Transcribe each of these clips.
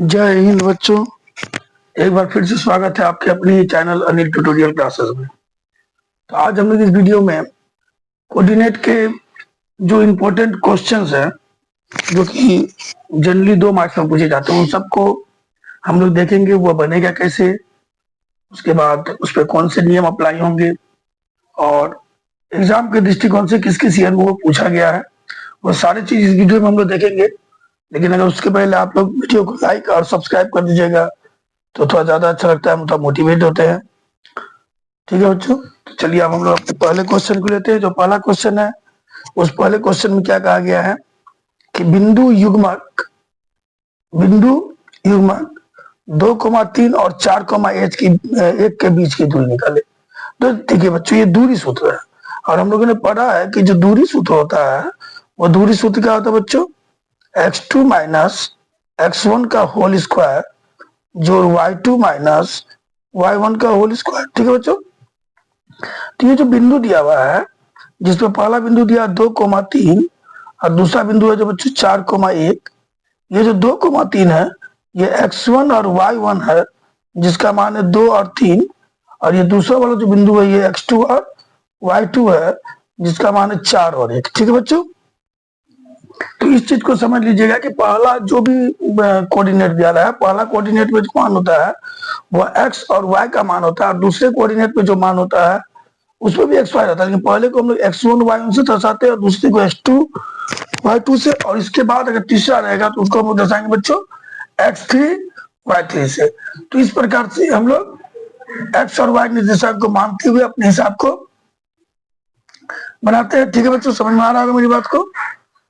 जय हिंद बच्चों। एक बार फिर से स्वागत है आपके अपनी चैनल अनिल ट्यूटोरियल क्लासेस में। तो आज हम लोग इस वीडियो में कोऑर्डिनेट के जो इम्पोर्टेंट क्वेश्चंस हैं जो कि जनरली 2 मार्क्स में पूछे जाते हैं उन सबको हम लोग देखेंगे वो बनेगा कैसे, उसके बाद उस पर कौन से नियम अप्लाई होंगे और एग्जाम के दृष्टिकोण से किस किस ईयर में वो पूछा गया है, वो सारी चीज इस वीडियो में हम लोग देखेंगे। लेकिन अगर उसके पहले आप लोग वीडियो को लाइक और सब्सक्राइब कर दीजिएगा तो थोड़ा ज्यादा अच्छा लगता है, हम थोड़ा मोटिवेट होते हैं। ठीक है बच्चों, तो चलिए अब हम लोग अपने पहले क्वेश्चन को लेते हैं। जो पहला क्वेश्चन है उस पहले क्वेश्चन में क्या कहा गया है कि बिंदु युग्मक 2,3 और 4,1 की एक के बीच की दूरी निकाले। तो देखिए बच्चों, ये दूरी सूत्र है और हम लोगों ने पढ़ा है कि जो दूरी सूत्र होता है वो दूरी सूत्र क्या होता है बच्चों, x2 माइनस x1 का होल स्क्वायर जो y2 माइनस y1 का होल स्क्वायर। ठीक है बच्चों, तो ये जो बिंदु दिया हुआ है जिसमें पहला बिंदु दिया 2,3 और दूसरा बिंदु है जो बच्चों 4,1, ये जो 2,3 है ये x1 और y1 है जिसका मान है 2 और 3, और ये दूसरा वाला जो बिंदु है ये x2 और y2 है जिसका मान है 4 और 1। ठीक है बच्चों, तो इस चीज को समझ लीजिएगा कि पहला जो भी कोऑर्डिनेट दिया रहा है, पहला कोऑर्डिनेट में जो मान होता है वो x और y का मान होता है और दूसरे कोऑर्डिनेट में जो मान होता है उसमें भी एक्स वाई रहता है। लेकिन पहले को हम लोग x1 y1 से दर्शाते हैं और दूसरे को x2 y2 से, और इसके बाद अगर तीसरा रहेगा तो उसको हम लोग दर्शाएंगे बच्चों x3 y3 से। तो इस प्रकार से हम लोग x और y निर्देशांक को मानते हुए अपने हिसाब को बनाते हैं। ठीक है बच्चों, समझ में आ रहा होगा मेरी बात को।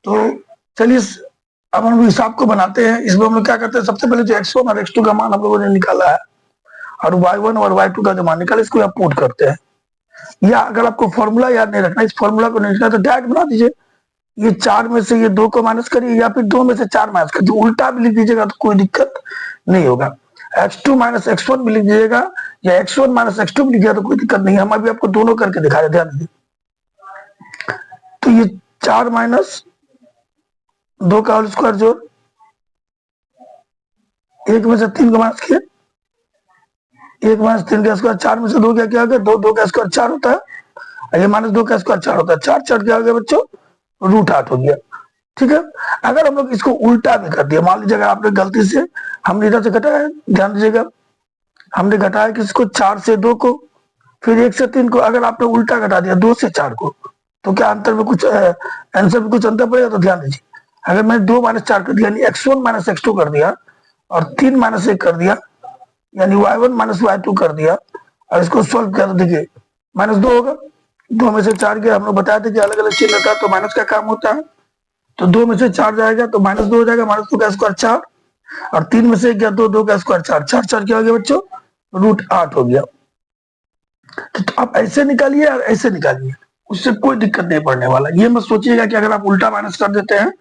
तो चलिए अब हम लोग हिसाब को बनाते हैं। इसमें हम लोग क्या करते हैं, सबसे पहले जो x1 और x2 का मान हम लोगों ने निकाला है और y1 और y2 का जो मान निकाला इसको आप पुट करते हैं। या अगर आपको फॉर्मूला याद नहीं रखना, इस फॉर्मूला को नहीं लिखना तो डायरेक्ट बना दीजिए, ये 4 में से ये 2 को माइनस करिए या फिर 2 में से 4 माइनस करिए, उल्टा भी लिख दीजिएगा तो कोई दिक्कत नहीं होगा। x2 माइनस x1 भी लिख दीजिएगा या x1 माइनस x2 भी लिख दिया तो कोई दिक्कत नहीं है। हम अभी आपको दोनों करके दिखा रहे, ध्यान दीजिए। तो ये 4 माइनस 2 का होल स्क्वायर जोड़ 1 में से 3 को माइनस किया, 1 माइनस 3 का स्क्वायर, 4 में से 2 क्या गया, 2 का स्क्वायर 4 होता है, ये माइनस 2 का स्क्वायर 4 होता है, 4 4 क्या हो गया बच्चों, √8 हो गया। ठीक है, अगर हम लोग इसको उल्टा भी कर दिया, मान लीजिए अगर आपने गलती से हमने इधर से घटाया, ध्यान दीजिएगा हमने घटाया किसको 4 से 2 को, फिर 1 से 3 को, अगर आपने उल्टा घटा दिया 2 से 4 को तो क्या अंतर में कुछ आंसर में कुछ अंतर पड़ेगा। तो ध्यान दीजिए, अगर मैंने 2 माइनस 4 कर दिया यानी x1 माइनस x2 कर दिया और 3 माइनस 1 कर दिया यानी y1 माइनस y2 कर दिया और इसको सोल्व कर, देखिए माइनस 2 होगा, 2 में से 4 गया, हम लोग बताया था कि अलग अलग चिन्ह रहता है तो माइनस का काम होता है। तो 2 में से 4 जाएगा तो माइनस 2 हो जाएगा, माइनस 2 का स्क्वायर 4 और 3 में से गया 2, 2 का स्क्वायर 4, 4 4 क्या हो गया बच्चों, √8 हो गया। तो आप ऐसे निकालिए और ऐसे निकालिए, उससे कोई दिक्कत नहीं पड़ने वाला। ये मत सोचिएगा कि अगर आप उल्टा माइनस कर देते हैं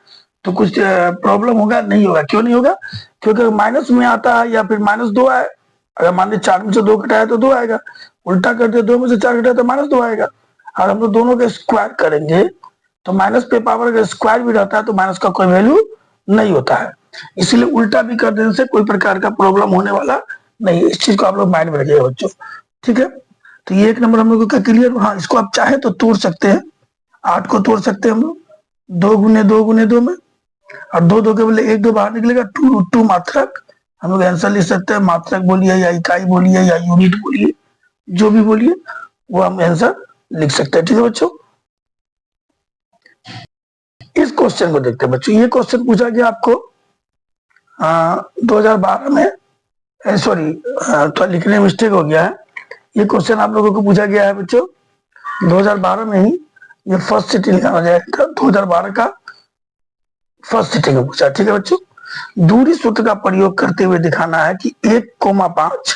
तो कुछ प्रॉब्लम होगा, नहीं होगा। क्यों नहीं होगा, क्योंकि माइनस में आता है या फिर -2 आए, अगर मान लीजिए 4 में से 2 घटाया तो 2 आएगा, उल्टा करते 2 में से 4 घटाया तो -2 आएगा, और हम लोग दोनों के स्क्वायर करेंगे तो माइनस पे पावर अगर स्क्वायर भी रहता है तो माइनस का कोई वैल्यू नहीं होता है, इसलिए उल्टा भी कर देने से कोई प्रकार का प्रॉब्लम होने वाला नहीं। इस चीज को आप लोग माइंड में रखिएगा बच्चों। ठीक है, तो ये 1 नंबर हम लोग का क्लियर। हाँ, इसको आप चाहे तो तोड़ सकते हैं, 8 को तोड़ सकते हैं हम लोग 2 गुने 2 गुने 2 में, और 2 2 के बदले 1 2 बाहर निकलेगा, 2 मात्रक हम लोग आंसर लिख सकते हैं। मात्रक बोलिए या इकाई बोलिए या यूनिट बोलिए, जो भी बोलिए वो हम आंसर लिख सकते हैं। ठीक है बच्चों, इस क्वेश्चन को देखते हैं बच्चों। ये क्वेश्चन पूछा गया आपको 2012 में, सॉरी थोड़ा लिखने में मिस्टेक हो गया है। ये क्वेश्चन आप लोगों को पूछा गया है बच्चों 2012 में ही, ये फर्स्ट सिटिंग लिखा जाएगा, 2012 का फर्स्ट सिटिंग में पूछा। ठीक है बच्चों, दूरी सूत्र का प्रयोग करते हुए दिखाना है कि 1,5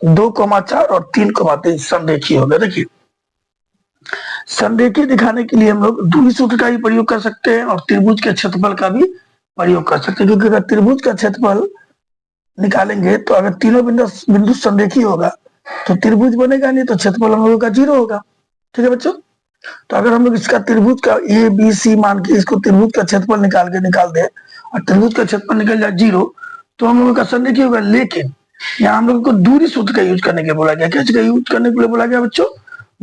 2,4 और 3,3 संरेखीय होगा। देखिए, संरेखीय दिखाने के लिए हम लोग दूरी सूत्र का भी प्रयोग कर सकते हैं और त्रिभुज के क्षेत्रफल का भी प्रयोग कर सकते हैं, क्योंकि अगर त्रिभुज का क्षेत्रफल निकालेंगे तो अगर तीनों बिंदु संरेखीय होगा तो त्रिभुज बनेगा, नहीं तो क्षेत्रफल हम लोगों का 0 होगा। ठीक है बच्चों, तो अगर हम लोग इसका त्रिभुज का ए बी सी मान के इसको त्रिभुज का क्षेत्रफल निकाल दे और त्रिभुज का क्षेत्रफल निकल जाए 0, तो हम लोगों का संरेखीय होगा। लेकिन यहाँ हम लोग को दूरी सूत्र का यूज करने के बोला गया। क्या चीज का यूज करने के लिए बोला गया बच्चों?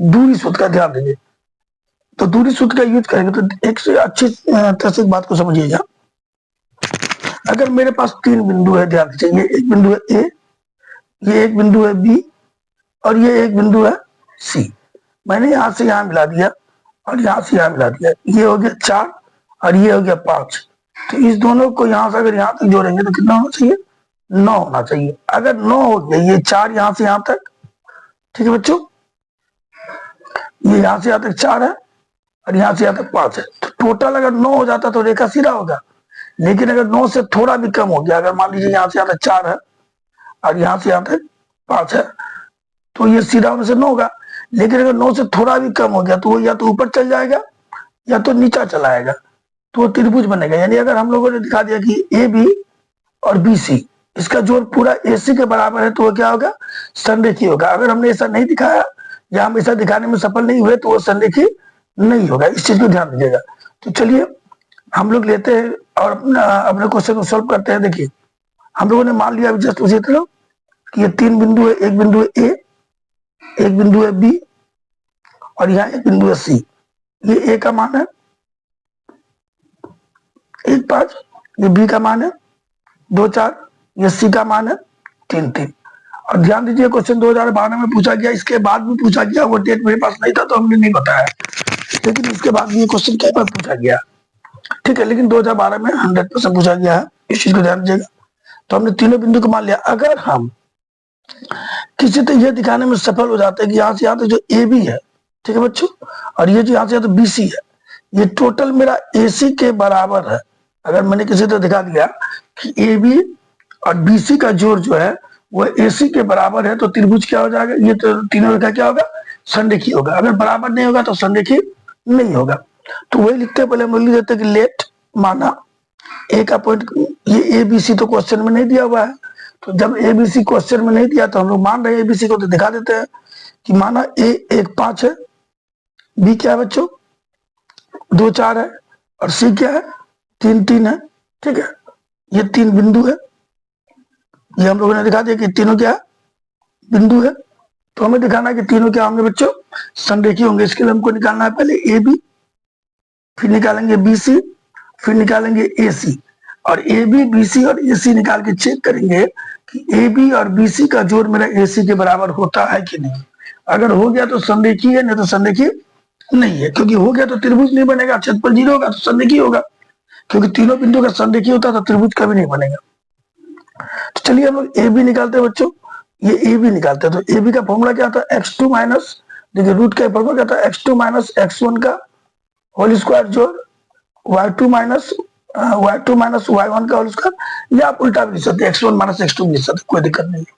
दूरी सूत्र का। ध्यान दीजिए, तो दूरी सूत्र का यूज करेंगे तो एक से अच्छी तरह से बात को समझिएगा। अगर मेरे पास 3 बिंदु है, ध्यान दीजिए, ये एक बिंदु है ए, ये एक बिंदु है बी और ये एक बिंदु है सी। मैंने यहां से यहां मिला दिया और यहां से यहां मिला दिया। ये हो गया 4 और ये हो गया 5। तो इस दोनों को यहां से अगर यहां तक जोड़ेंगे तो कितना होना चाहिए? 9 होना चाहिए। अगर 9 हो गया, ये 4 यहां से यहां तक, ठीक है बच्चों, ये यहां से यहां तक 4 है और यहां से यहां तक 5 है। तो टोटल अगर 9 हो जाता तो रेखा सीधा होगा। लेकिन अगर 9 से थोड़ा भी कम हो गया, अगर मान लीजिए यहां से यहां तक 4 है और यहां से यहां तक 5 है, तो ये सीधा होने से 9 होगा। लेकिन अगर 9 से थोड़ा भी कम हो गया तो वो या तो ऊपर चल जाएगा या तो नीचा चला आएगा, तो वो त्रिभुज बनेगा। यानी अगर हम लोगों ने दिखा दिया कि ए बी और बी सी इसका जोड़ पूरा ए सी के बराबर है, तो वो क्या होगा? संरेखीय होगा। अगर हमने ऐसा नहीं दिखाया या हम ऐसा दिखाने में सफल नहीं हुए तो वो संरेखीय नहीं होगा। इस चीज को ध्यान दीजिएगा। तो चलिए हम लोग लेते हैं और अपने क्वेश्चन को सॉल्व करते हैं। देखिए, हम लोगों ने मान लिया जस्ट उसी तरह कि ये 3 बिंदु है। एक बिंदु है ए, एक बिंदु है बी और यहाँ एक बिंदु है सी। ये ए का मान है 1 5, ये बी का मान है 2 4, ये सी का मान है 3 3। और ध्यान दीजिए, क्वेश्चन 2012 में पूछा गया, इसके बाद भी पूछा गया। वो डेट मेरे पास नहीं था तो हमने नहीं बताया, लेकिन इसके बाद भी ये क्वेश्चन कई बार पूछा गया, ठीक है। लेकिन 2012 में 100% पूछा गया है, इस चीज को ध्यान दीजिएगा। तो हमने तीनों बिंदु को मान लिया। अगर हम किसी तो ये दिखाने में सफल हो जाते हैं कि यहाँ से यहाँ तक जो ए बी है, ठीक है बच्चों, और ये जो यहाँ से यहाँ तक बी सी है, ये टोटल मेरा ए सी के बराबर है। अगर मैंने किसी तरह दिखा दिया कि ए बी और बी सी का जोड़ जो है वो ए सी के बराबर है, तो त्रिभुज क्या हो जाएगा? ये तो तीनों रेखा क्या होगा? संरेखीय होगा। अगर बराबर नहीं होगा तो संरेखीय नहीं होगा। तो वही लिखते हैं, पहले हम लिख देते हैं कि लेट माना ए का पॉइंट, ये ए बी सी तो क्वेश्चन में नहीं दिया हुआ है, तो जब ए बी सी क्वेश्चन में नहीं दिया तो हम लोग मान रहे हैं ए बी सी को, तो दिखा देते हैं कि माना ए 1 5 है, बी क्या है बच्चों? 2 4 है और सी क्या है? 3 3 है, ठीक है। ये 3 बिंदु है, ये हम लोगों ने दिखा दिया कि तीनों क्या है? बिंदु है। तो हमें दिखाना है कि तीनों क्या होंगे बच्चों? संरेखीय होंगे। इसके लिए हमको निकालना है पहले ए बी, फिर निकालेंगे बी सी, फिर निकालेंगे ए सी, और ए बी बी सी और ए सी निकाल के चेक करेंगे कि ए बी और बी सी का जोड़ मेरा ए सी के बराबर होता है कि नहीं। अगर हो गया तो संरेखीय है, नहीं तो संरेखीय नहीं है। क्योंकि हो गया तो त्रिभुज नहीं बनेगा, क्षेत्रफल 0 होगा तो संरेखीय होगा। क्योंकि तीनों बिंदु का संरेखीय होता तो त्रिभुज कभी नहीं बनेगा। तो चलिए हम लोग ए बी निकालते हैं बच्चों। ये ए बी निकालते हैं। तो ए बी का फॉर्मूला क्या था? x2 माइनस, देखिए रूट का फॉर्मूला क्या था? x2 माइनस x1 का होल स्क्वायर जोड़ y2 माइनस y1 का होल स्क्वायर, या आप उल्टा भी लिख सकते हैं, x1 माइनस x2 भी लिख सकते, कोई दिक्कत नहीं है,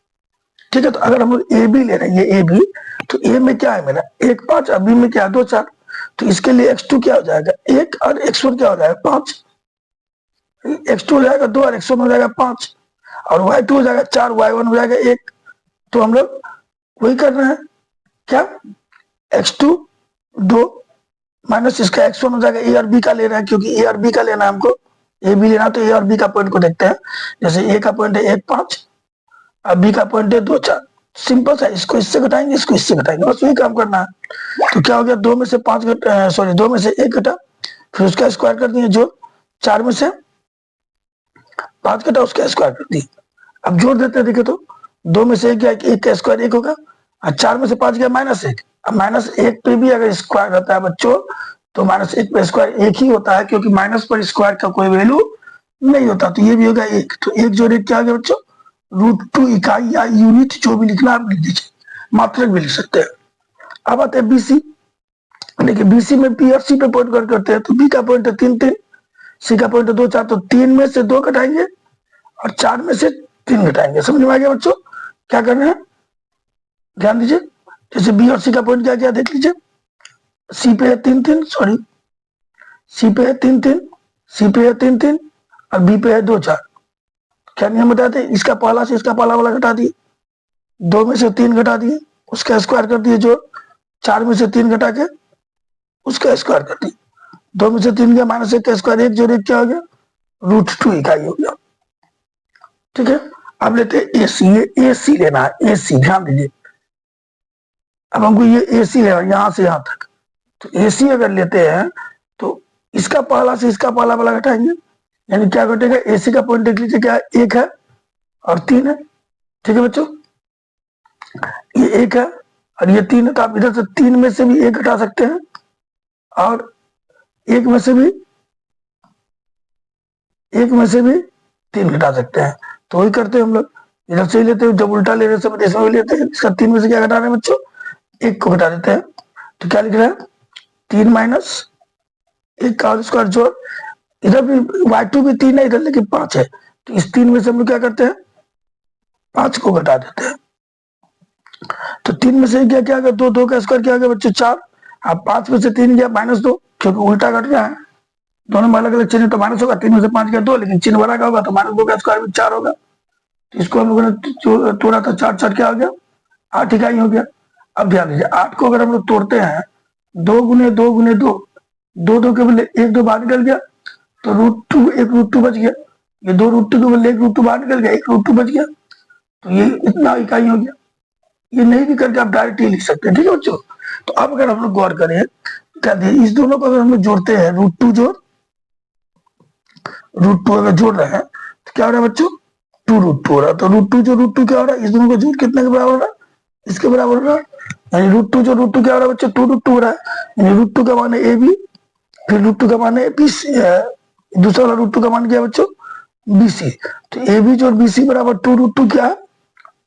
ठीक है। तो अगर हम लोग ए बी ले रहे हैं, ये ए बी, तो ए में क्या है मेरा? 1 5 और बी में क्या है? 2 4। तो इसके लिए x2 क्या हो जाएगा? 1 और x1 क्या हो जाएगा? 5। x2 हो जाएगा 2 और x1 हो जाएगा 5 और y2 हो जाएगा 4, y1 हो जाएगा 1। तो हम लोग वही कर रहे हैं, क्या? x2 2 माइनस इसका x1 हो जाएगा, ए और बी का ले रहे हैं, क्योंकि ए और बी का लेना है हमको, ए बी लेना, तो ए और बी का पॉइंट को देखते हैं। जैसे ए का पॉइंट है 1 5 और बी का पॉइंट है 2 4। सिंपल सा, इसको इससे घटाएंगे, इसको इससे घटाएंगे, बस वही काम करना है। तो क्या हो गया? 2 में से 5 घटा, सॉरी 2 में से 1 घटा, फिर उसका स्क्वायर कर दिए जोड़, 4 में से 5 घटा, उसका स्क्वायर कर दिए। अब जोड़ देते हैं, देखिए तो 2 में से 1 गया, 1 का स्क्वायर 1 होगा, और 4 में से 5 गया -1। अब -1 पे भी अगर स्क्वायर रहता है बच्चों, तो -1 पे स्क्वायर 1 ही होता है, क्योंकि माइनस पर स्क्वायर का कोई वैल्यू नहीं होता। तो ये भी होगा 1। तो 1 जोड़ 1 क्या आ गया बच्चों? √2 इकाई या यूनिट, जो भी लिखना आप लिख दीजिए, मात्रक भी लिख सकते हैं। अब आते हैं बीसी। देखिए बीसी में बी और सी पे पॉइंट करते हैं। तो बी का पॉइंट है 3 3, सी का पॉइंट है 2 4। तो 3 में से 2 घटाएंगे और 4 में से 3 घटाएंगे। समझ में आ गया बच्चों क्या करना है? ध्यान दीजिए। जैसे बी और सी का पॉइंट क्या क्या देख लीजिए। सी पे है 3 3, सॉरी सी पे है 3 3, सी पे है 3 3 और बी पे है 2 4। क्या नियम बताते हैं? इसका पहला से इसका पहला वाला घटा दिए, 2 में से 3 घटा दिए, उसका स्क्वायर कर दिए जोड़, 4 में से 3 घटा के उसका स्क्वायर कर दी। 2 में से 3 गया माइनस 1 का स्क्वायर, 1 जोड़ 1 क्या हो गया, √2 इकाई हो गया। ठीक है, अब लेते हैं एसी, ये एसी लेना है, एसी ध्यान दीजिए। अब हमको ये एसी लेना है यहां से यहां तक, तो एसी अगर लेते हैं तो इसका पहला से इसका पहला वाला घटाएंगे, यानी क्या घटेगा, एसी का पॉइंट देख लीजिए, क्या 1 है और 3 है। ठीक है बच्चों, ये 1 है और ये 3 है, तो आप इधर से 3 में से भी 1 घटा सकते हैं और 1 में से भी 3 घटा सकते हैं। तो वही करते हैं हम लोग, इधर से ही लेते हैं, जब उल्टा ले रहे हैं सब इसमें भी लेते हैं, इसका 3 में से क्या घटा रहे हैं बच्चों, 1 को घटा देते हैं। तो क्या लिख रहे हैं, 3 माइनस 1 का होल स्क्वायर जोड़, इधर भी y2 भी 3 है इधर, लेकिन 5 है, तो इस 3 में से हम लोग क्या करते हैं, 5 को घटा देते हैं। तो 3 में से क्या क्या गया, 2 का स्क्वायर क्या गया बच्चों, 4। अब 5 में से 3 गया -2, क्योंकि उल्टा घट रहा है, दोनों में अलग अलग चिन्ह, तो माइनस होगा। 3 में से 5 गया 2, लेकिन चिन्ह बड़ा का होगा, तो -2 का स्क्वायर भी 4 होगा। तो इसको हम लोगों ने तोड़ा था, 4 4 क्या हो गया, 8 इकाई हो गया। अब ध्यान दीजिए, 8 को अगर हम लोग तोड़ते हैं, 2 गुने 2 गुने 2, 2 के बदले 1 2 बाहर निकल गया, तो √2 1 √2 बच गया। ये 2 √2 के बदले 1 √2 बाहर निकल गया, 1 √2 बच गया, तो ये इतना इकाई हो गया। ये नहीं भी करके आप डायरेक्ट ही लिख सकते हैं। ठीक है बच्चों, तो अब अगर हम लोग गौर करें, क्या इस दोनों को अगर हम लोग जोड़ते हैं, √2 जोड़ √2 अगर जोड़ रहे हैं तो क्या हो रहा है बच्चों, 2 √2 हो रहा है। तो √2 जो √2 क्या हो रहा है, इस दोनों को जोड़ कितने के बराबर हो रहा है, इसके बराबर हो रहा है, यानी √2 जो √2 क्या हो रहा है बच्चों, 2 √2 हो रहा है, यानी √2 का मान है ए बी, फिर √2 का मान है BC, दूसरा वाला √2 का मान क्या है बच्चों, BC। तो ए बी जोड़ BC बराबर 2 √2 क्या है,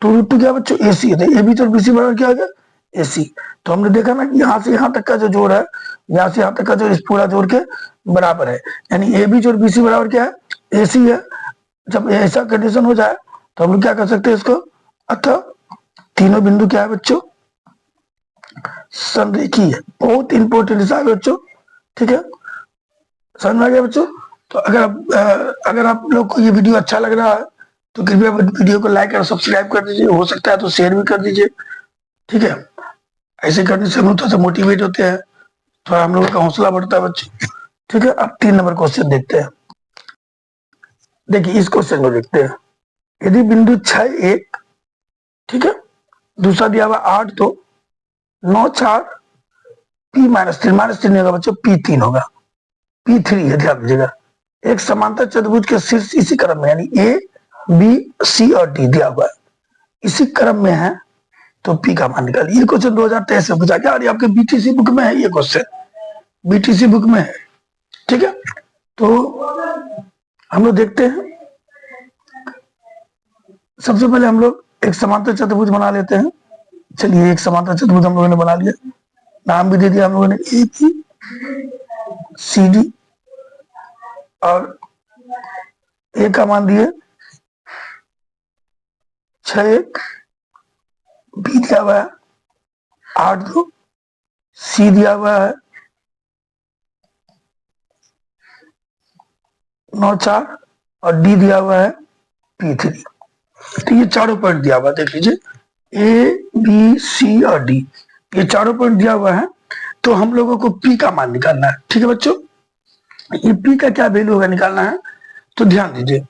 2 √2 क्या है बच्चों, AC है। तो ए बी जोड़ BC बराबर क्या हो गया, AC। तो हमने देखा ना कि यहाँ से यहाँ तक का जो जोड़ है, यहाँ से यहाँ तक का जो इस पूरा जोड़ के बराबर है, यानी ए बी जोड़ BC बराबर क्या है, AC है। जब ऐसा कंडीशन हो जाए तो हम लोग क्या कर सकते हैं इसको, अतः तीनों बिंदु क्या है बच्चों, संरेखीय है। बहुत इंपॉर्टेंट हिसाब है बच्चों। ठीक है, समझ में आ गया बच्चों। तो अगर आप लोग को ये वीडियो अच्छा लग रहा है तो कृपया वीडियो को लाइक और सब्सक्राइब कर दीजिए, हो सकता है तो शेयर भी कर दीजिए। ठीक है, ऐसे करने से हम लोग थोड़ा सा मोटिवेट होते हैं, थोड़ा हम लोगों का हौसला बढ़ता है बच्चों। ठीक है, अब 3 नंबर क्वेश्चन देखते हैं। देखिए इस क्वेश्चन को देखते हैं, यदि बिंदु 6 1, ठीक है, दूसरा दिया हुआ 8 2 9 4 P -3 नहीं होगा बच्चों, P3 होगा, P3 है, ध्यान दीजिएगा। एक समांतर चतुर्भुज के शीर्ष इसी क्रम में, यानी A B C और D दिया हुआ है, इसी क्रम में है, तो P का मान निकालिए। ये क्वेश्चन 2023 में पूछा गया और ये आपके BTC बुक में है, ये क्वेश्चन BTC बुक में है। ठीक है, तो हम लोग देखते हैं, सबसे पहले हम लोग एक समांतर चतुर्भुज बना लेते हैं। चलिए एक समांतर चतुर्भुज हम लोगों ने बना लिया, नाम भी दे दिया हम लोगों ने ABCD, और ए का मान दिए 6 1, बी दिया हुआ है 8 2, सी दिया हुआ है 9 4 और डी दिया हुआ है P3। तो ये चारों पॉइंट दिया हुआ है, देख लीजिए ए बी सी और डी, ये चारों पॉइंट दिया हुआ है। तो हम लोगों को P का मान निकालना है। ठीक है बच्चों, ये P का क्या वैल्यू होगा निकालना है। तो ध्यान दीजिए,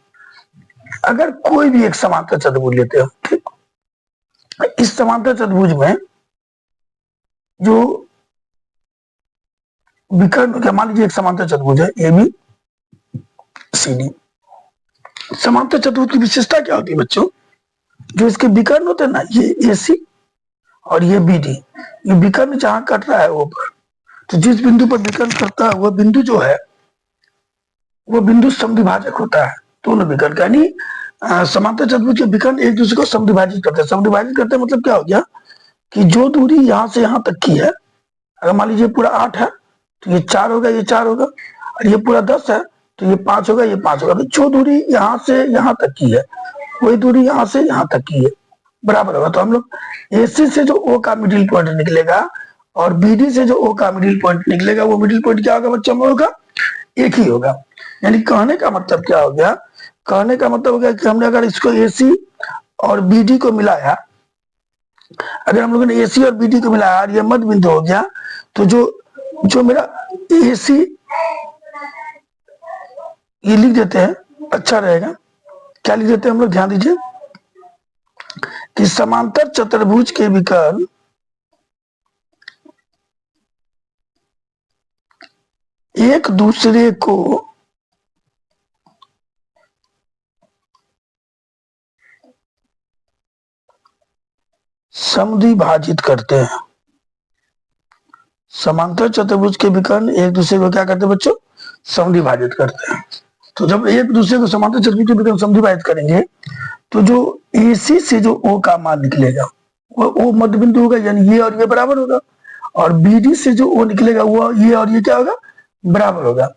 अगर कोई भी एक समांतर चतुर्भुज लेते हो, ठीक, इस समांतर चतुर्भुज में जो विकर्ण, क्या मान लीजिए एक समांतर चतुर्भुज है ए बी सी डी। समांतर चतुर्भुज की विशेषता क्या होती है बच्चों, जो इसके विकर्ण होते हैं ना, ये AC और ये BD, ये विकर्ण जहां कट रहा है वो पर, तो जिस बिंदु पर विकर्ण करता है वह बिंदु जो है वो बिंदु समद्विभाजक होता है। दोनों विकर्ण, यानी समांतर चतुर्भुज के विकर्ण एक दूसरे को समद्विभाजित करते हैं। समद्विभाजित करते हैं मतलब क्या हो गया, कि जो दूरी यहां से यहां तक की है, अगर मान लीजिए पूरा 8 है तो ये 4 होगा, ये 4 होगा, और ये पूरा 10 है तो ये 5 होगा, ये 5 होगा। तो जो दूरी यहाँ से यहाँ तक की है वही दूरी यहाँ से यहाँ तक की है, बराबर होगा। तो हम लोग AC से जो O का मिडिल पॉइंट निकलेगा और BD से जो O का मिडिल पॉइंट निकलेगा, वो मिडिल पॉइंट क्या होगा बच्चों, हम लोगों का एक ही होगा। यानी कहने का मतलब क्या हो गया, कहने का मतलब हो गया कि हमने अगर इसको AC और BD को मिलाया, अगर हम लोगों ने AC और BD को मिलाया और ये मध्य बिंदु हो गया, तो जो जो मेरा AC ये लिख देते हैं, अच्छा रहेगा। क्या लिख देते हैं हम लोग, ध्यान दीजिए कि समांतर चतुर्भुज के विकर्ण एक दूसरे को समद्विभाजित करते हैं। समांतर चतुर्भुज के विकर्ण एक दूसरे को क्या करते हैं बच्चों, समद्विभाजित करते हैं। तो जब एक दूसरे को समांतर चतुर्भुज के विकर्ण समद्विभाजित करेंगे तो जो AC से जो O का मान निकलेगा वो O मध्य बिंदु होगा, यानी ये और ये बराबर होगा, और BD से जो O निकलेगा वो ये और ये क्या होगा, बराबर होगा।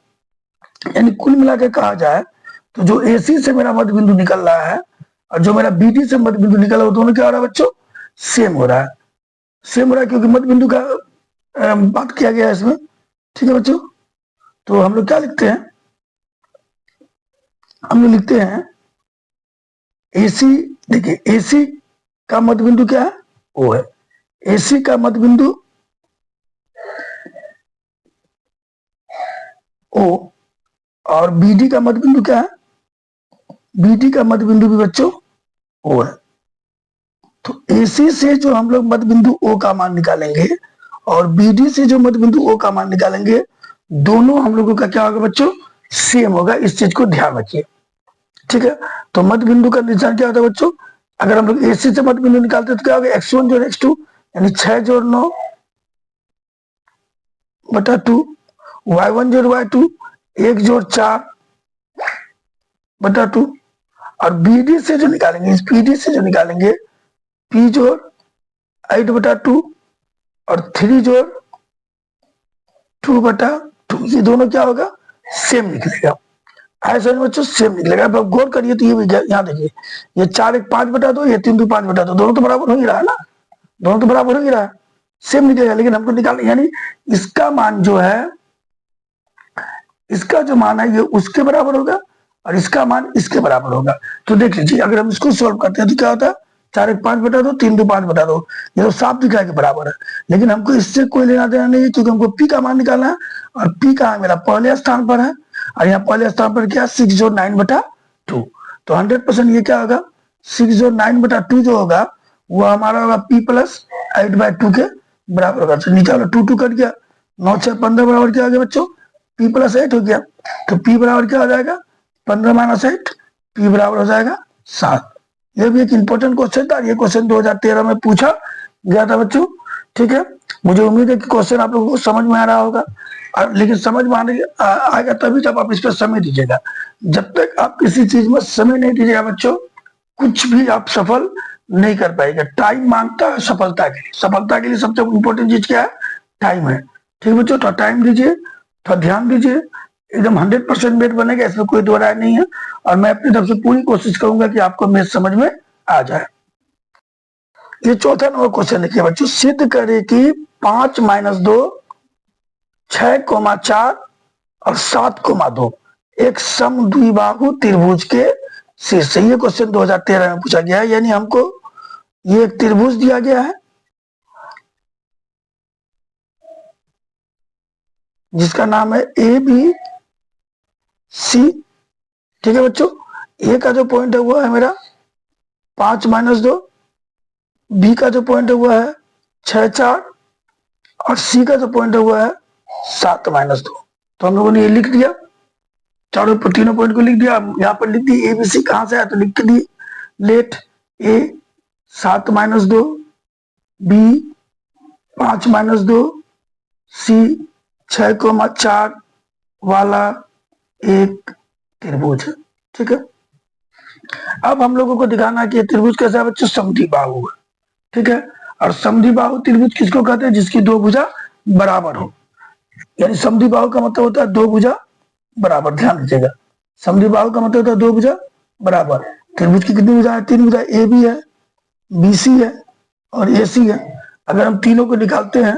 यानी कुल मिलाकर कहा जाए तो जो AC से मेरा मध्य बिंदु निकल रहा है और जो मेरा BD से मध्य बिंदु निकल रहा है, दोनों क्या हो रहा है बच्चों, सेम हो रहा है। सेम हो रहा है क्योंकि मध्य बिंदु का बात किया गया है इसमें। ठीक है बच्चों, तो हम लोग क्या लिखते हैं, हम लोग लिखते हैं AC, देखिए AC का मध्य बिंदु क्या है, O है। AC का मध्य बिंदु O और BD का मध्य बिंदु क्या है, BD का मध्य बिंदु भी बच्चों O है। तो AC से जो हम लोग मध्य बिंदु O का मान निकालेंगे और BD से जो मध्य बिंदु O का मान निकालेंगे, दोनों हम लोगों का क्या होगा बच्चों, सेम होगा। इस चीज को ध्यान रखिए। ठीक है, तो मध्य बिंदु का निशान क्या होता है बच्चों, अगर हम लोग AC से मध्य बिंदु निकालते तो क्या होगा, x1 जोड़ x2, यानी 6 जोड़ 9 बटा 2, y1 जोड़ y2 1 जोड़ 4 बटा 2, और BD से जो निकालेंगे, इस BD से जो निकालेंगे P जोड़ 8 बटा 2 और 3 जोड़ 2 बटा 2, ये दोनों क्या होगा, सेम निकलेगा। ऐसा बच्चों सेम निकलेगा। अब गौर करिए तो ये भी यहाँ देखिए, ये 4 1 5 बटा 2, ये 3 2 5 बटा 2, दोनों तो बराबर हो ही रहा है ना, दोनों तो बराबर हो ही रहा है, सेम निकलेगा। लेकिन हमको निकालना, यानी इसका मान जो है, इसका जो मान है ये उसके बराबर होगा और इसका मान इसके बराबर होगा। तो देख लीजिए, अगर हम इसको सॉल्व करते हैं तो क्या होता है, 4 1 5 बटा 2, 3 2 5 बटा 2, ये तो साफ दिखा के बराबर है। लेकिन हमको इससे कोई लेना देना नहीं है क्योंकि हमको P का मान निकालना है, और P का मेरा पहले स्थान पर है, और यहाँ पहले स्थान पर क्या, 6 जोड़ 9 बटा 2। तो 100% ये क्या होगा, 6 जोड़ 9 बटा 2 जो होगा वो हमारा होगा P प्लस 8/2 के बराबर होगा। तो नीचे वाला 2 2 कट गया, 9 6 15 बराबर क्या हो गया बच्चों, P प्लस 8 हो गया। तो P बराबर क्या हो जाएगा, 15 माइनस 8, P बराबर हो जाएगा 7। ये भी एक इंपॉर्टेंट क्वेश्चन था, ये क्वेश्चन 2013 में पूछा गया था बच्चों। ठीक है, मुझे उम्मीद है कि क्वेश्चन आप लोगों को समझ में आ रहा होगा, लेकिन समझ में आएगा तभी जब आप इस पर समय दीजिएगा। जब तक आप किसी चीज में समय नहीं दीजिएगा बच्चों, कुछ भी आप सफल नहीं कर पाएगा। टाइम मांगता है सफलता के लिए, सफलता के लिए सबसे इम्पोर्टेंट चीज क्या है, टाइम है। ठीक है बच्चों, तो टाइम दीजिए, थोड़ा ध्यान दीजिए, एकदम 100% मैथ बनेगा, इसमें कोई दो राय नहीं है। और मैं अपनी तरफ से पूरी कोशिश करूंगा कि आपको मैथ समझ में आ जाए। ये चौथा नंबर क्वेश्चन देखिए बच्चों, सिद्ध करे कि 5 - 2 6,4 और 7,2 एक समद्विबाहु त्रिभुज के शीर्ष से। ये क्वेश्चन 2013 में पूछा गया है। यानी हमको ये एक त्रिभुज दिया गया है जिसका नाम है ABC। ठीक है बच्चों, ए का जो पॉइंट है वो है मेरा 5 - 2, बी का जो पॉइंट है वो है 6 4, और सी का जो पॉइंट है वो है 7 - 2। तो हम लोगों ने ये लिख दिया, तीनों पॉइंट को लिख दिया। यहाँ पर लिख दी ABC कहां से आया तो लिख दी, लेट ए 7 - 2, बी 5 - 2, सी 6,4 वाला एक त्रिभुज है। ठीक है, अब हम लोगों को दिखाना है कि त्रिभुज कैसा है बच्चों, समद्विबाहु है। ठीक है, और समद्विबाहु त्रिभुज किसको कहते हैं, जिसकी दो भुजा बराबर हो। यानी समद्विबाहु का मतलब होता है दो भुजा बराबर। ध्यान दीजिएगा, समद्विबाहु का मतलब होता है दो भुजा बराबर। त्रिभुज की कितनी भुजा है, तीन भुजा, AB है, BC है और AC है। अगर हम तीनों को निकालते हैं,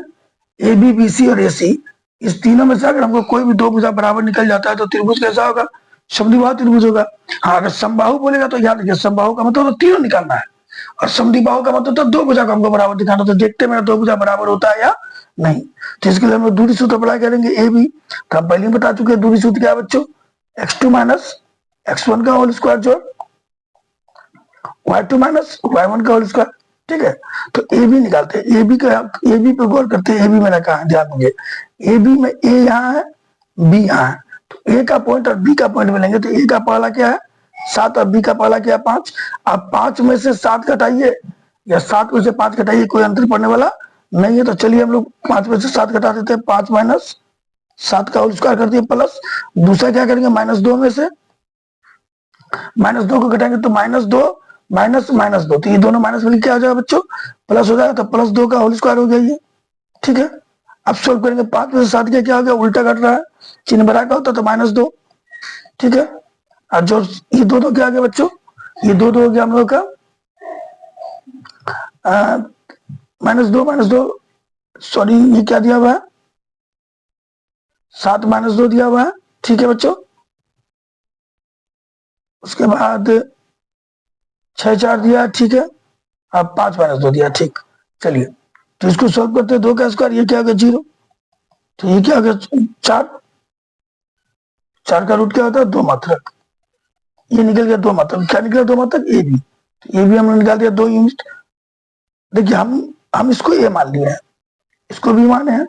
AB BC और AC, इस तीनों में से अगर हमको कोई भी दो भुजा बराबर निकल जाता है तो त्रिभुज कैसा होगा, समद्विबाहु त्रिभुज होगा। हाँ, अगर समबाहु बोलेगा तो याद रखिए, समबाहु का मतलब तो तीनों निकालना है। और समद्विबाहु का मतलब तो दो भुजा को हमको बराबर दिखाना, तो देखते मेरा दो भुजा बराबर होता है या नहीं। तो इसके लिए हम लोग दूरी सूत्र अप्लाई करेंगे ए बी। तो हम पहले ही बता चुके हैं दूरी सूत्र क्या है बच्चों, x2 माइनस x1 का होल स्क्वायर जोड़ y2 माइनस y1 का होल स्क्वायर। ठीक है, तो ए बी निकालते हैं, ए बी पे गौर करते हैं। ए बी मेरा कहाँ है, ध्यान दीजिए, ए बी में ए यहाँ है, बी यहाँ है, तो ए का पॉइंट और बी का पॉइंट मिलेंगे। तो ए का पहला क्या है 7 और बी का पहला क्या है 5। अब 5 में से 7 घटाइए या 7 में से 5 घटाइए, कोई अंतर पड़ने वाला नहीं है। तो चलिए हम लोग 5 में से 7 घटा देते हैं, 5 माइनस 7 का होल स्क्वायर कर दिए प्लस, दूसरा क्या करेंगे -2 में से -2 को घटाएंगे तो -2 माइनस -2, तो ये दोनों माइनस मिलकर क्या हो जाएगा बच्चों, प्लस हो जाएगा। तो +2 का होल स्क्वायर हो गया ये। ठीक है, अब सोल्व करेंगे, 5 में से 7 क्या हो गया, उल्टा घट रहा है, चिन्ह बड़ा का होता तो -2। ठीक है, और जो ये दो क्या आ गया बच्चों, ये दो हो गया हम लोग का -2 सॉरी ये क्या दिया हुआ है 7 -2 दिया हुआ है। ठीक है बच्चों, उसके बाद 6 4 दिया। ठीक है, अब 5 -2 दिया। ठीक, चलिए तो इसको सॉल्व करते हैं, 2 का स्क्वायर, ये क्या हो गया 0, तो ये क्या हो गया 4 का रूट क्या होता है 2 मात्रक, ये निकल गया 2 मात्रक। क्या निकला 2 मात्रक, ए बी, तो ये भी हमने निकाल दिया 2 यूनिट। देखिए हम इसको ए मान लिए हैं, इसको भी माने हैं,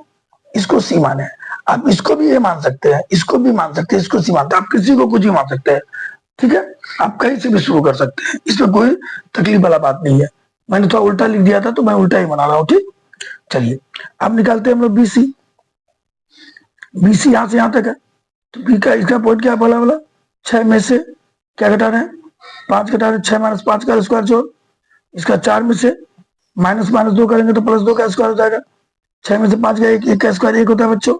इसको सी माने हैं। आप इसको भी ए मान सकते हैं, इसको भी मान सकते हैं, इसको सी मानते हैं, आप किसी को कुछ भी मान सकते हैं। ठीक है, आप कहीं से भी शुरू कर सकते हैं, इसमें कोई तकलीफ वाला बात नहीं है। मैंने थोड़ा उल्टा लिख दिया था तो मैं उल्टा ही बना रहा हूँ। ठीक, चलिए अब निकालते हैं हम लोग बीसी। बीसी यहाँ से यहाँ तक है, तो बी का इसका पॉइंट क्या बोला बोला 6 में से क्या घटा रहे हैं 5 घटा रहे हैं, 6 - 5 का स्क्वायर जोड़, इसका 4 में से -2 करेंगे तो +2 का स्क्वायर हो जाएगा। 6 में से 5 का एक का स्क्वायर 1 होता है बच्चों,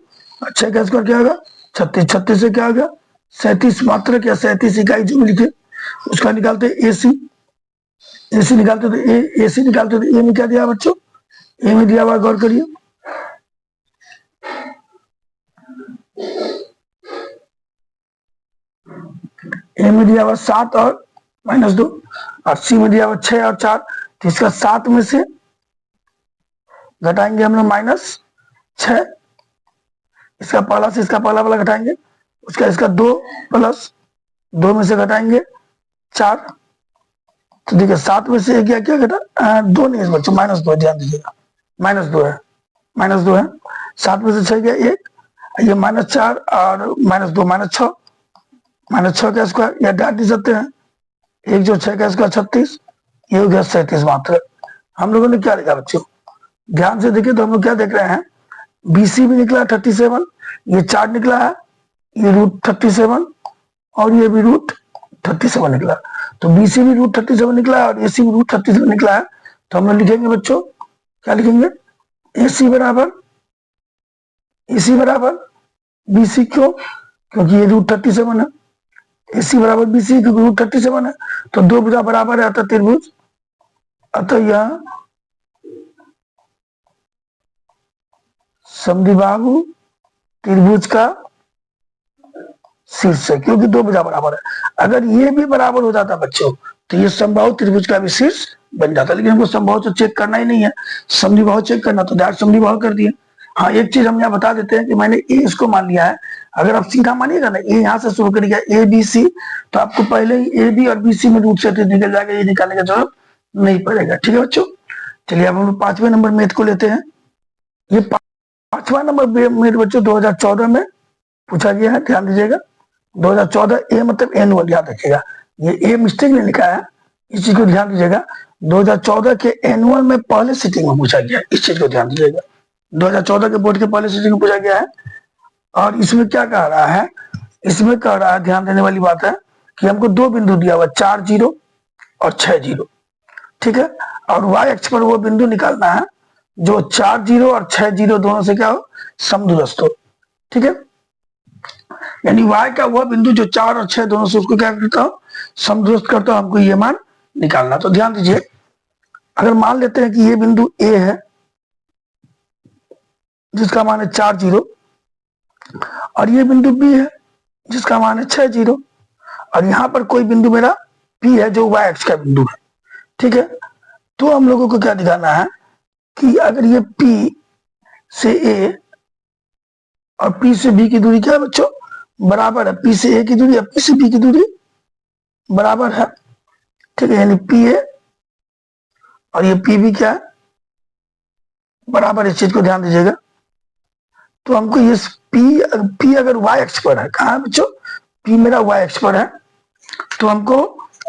6 का स्क्वायर क्या होगा 36, 36 से क्या होगा 37 मात्रक या 37 इकाई जो भी लिखे उसका निकालते एसी। एसी निकालते तो एसी निकालते तो ए में क्या दिया बच्चों, ए में दिया हुआ गौर करिए, ए में दिया हुआ 7 और -2, और सी में दिया हुआ 6 और 4। तो इसका 7 में से घटाएंगे हम लोग -6, इसका पहला से इसका पहला वाला घटाएंगे, उसका इसका 2 प्लस 2 में से घटाएंगे 4। तो देखिए 7 में से क्या क्या घटा 2 नहीं है बच्चों, -2, ध्यान दीजिएगा -2 है, -2 है। 7 में से 6 गया 1, ये -4 और -2 -6, -6 का स्क्वायर या डाट दे सकते हैं, एक जो 6 का स्क्वायर 36, ये हो गया 37 मात्र। हम लोगों ने क्या लिखा बच्चों, ध्यान से देखिए तो हम लोग क्या देख रहे हैं, बीसी भी निकला 37, ये 4 निकला है, ये √37 और ये भी √37 निकला। तो बीसी भी √37 निकला है और एसी भी √37 निकला है। तो हम लोग लिखेंगे बच्चों, क्या लिखेंगे, एसी बराबर बीसी, क्यों, क्योंकि ये √37 है, एसी बराबर बीसी क्योंकि √37 है। तो दो भुजा बराबर है अतः त्रिभुज, अतः यह समद्विबाहु त्रिभुज का शीर्ष है, क्योंकि दो भुजा बराबर है। अगर ये भी बराबर हो जाता बच्चों तो ये समबाहु त्रिभुज का भी शीर्ष बन जाता, लेकिन हमको समबाहु तो चेक करना ही नहीं है, समद्विबाहु चेक करना, तो डायरेक्ट समद्विबाहु कर दिए। हाँ, एक चीज हम यहाँ बता देते हैं कि मैंने ए इसको मान लिया है, अगर आप सीधा मानिएगा ना ए यहाँ से शुरू करिएगा ए बी सी, तो आपको पहले ही ए बी और बी सी में रूट से निकल जाएगा, ये निकालने की जरूरत नहीं पड़ेगा। ठीक है बच्चों, चलिए अब हम लोग 5वें नंबर मैथ को लेते हैं। ये 5वां नंबर मैथ बच्चों 2014 में पूछा गया है, ध्यान दीजिएगा 2014, ए मतलब एनुअल, याद रखिएगा, ये ए मिस्टेक नहीं लिखा है, इस चीज को ध्यान दीजिएगा। 2014 के एनुअल में पहले सिटिंग में पूछा गया, इस चीज को ध्यान दीजिएगा, 2014 के बोर्ड के पहले सिटिंग में पूछा गया है। और इसमें क्या कह रहा है, इसमें कह रहा है, ध्यान देने वाली बात है कि हमको दो बिंदु दिया हुआ 4 0 और 6 0। ठीक है, और वाई अक्ष पर वो बिंदु निकालना है जो 4 0 और 6 0 दोनों से क्या हो, समदूरस्थ हो। ठीक है, यानी y का वह बिंदु जो 4 और 6 दोनों से उसको क्या करता हो, समदूरस्थ करता हो, हमको ये मान निकालना। तो ध्यान दीजिए, अगर मान लेते हैं कि ये बिंदु A है जिसका मान है 4 0, और ये बिंदु B है जिसका मान है 6 0, और यहां पर कोई बिंदु मेरा P है जो y अक्ष का बिंदु है। ठीक है, तो हम लोगों को क्या दिखाना है कि अगर ये P से A और P से B की दूरी क्या है बच्चों, बराबर है। P से A की दूरी और P से B की दूरी बराबर है, ठीक है। यानी PA और ये PB क्या है, बराबर। इस चीज को ध्यान दीजिएगा। तो हमको ये P अगर Y अक्ष पर है, कहाँ है बच्चों, P मेरा Y अक्ष पर है, तो हमको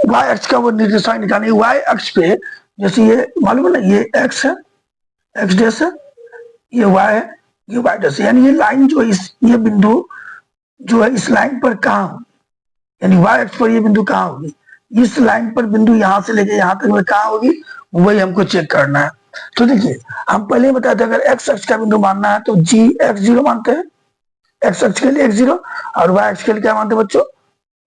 Y अक्ष का वो निर्देशांक निकालना है। Y अक्ष पे जैसे ये मालूम है ना, ये X है, X डैश है, ये Y है, ये Y डैश है। यानी ये लाइन जो ये बिंदु जो है इस लाइन पर कहाँ हो, यानी Y अक्ष पर ये बिंदु कहाँ होगी, इस लाइन पर बिंदु यहां से लेके यहां तक में कहाँ होगी, वही हमको चेक करना है। तो देखिए हम पहले ही बताए थे, अगर एक्स अक्ष का बिंदु मानना है तो जी एक्स जीरो मानते हैं, एक्स अक्ष के लिए एक्स जीरो, और वाई अक्ष के लिए क्या मानते हैं बच्चों,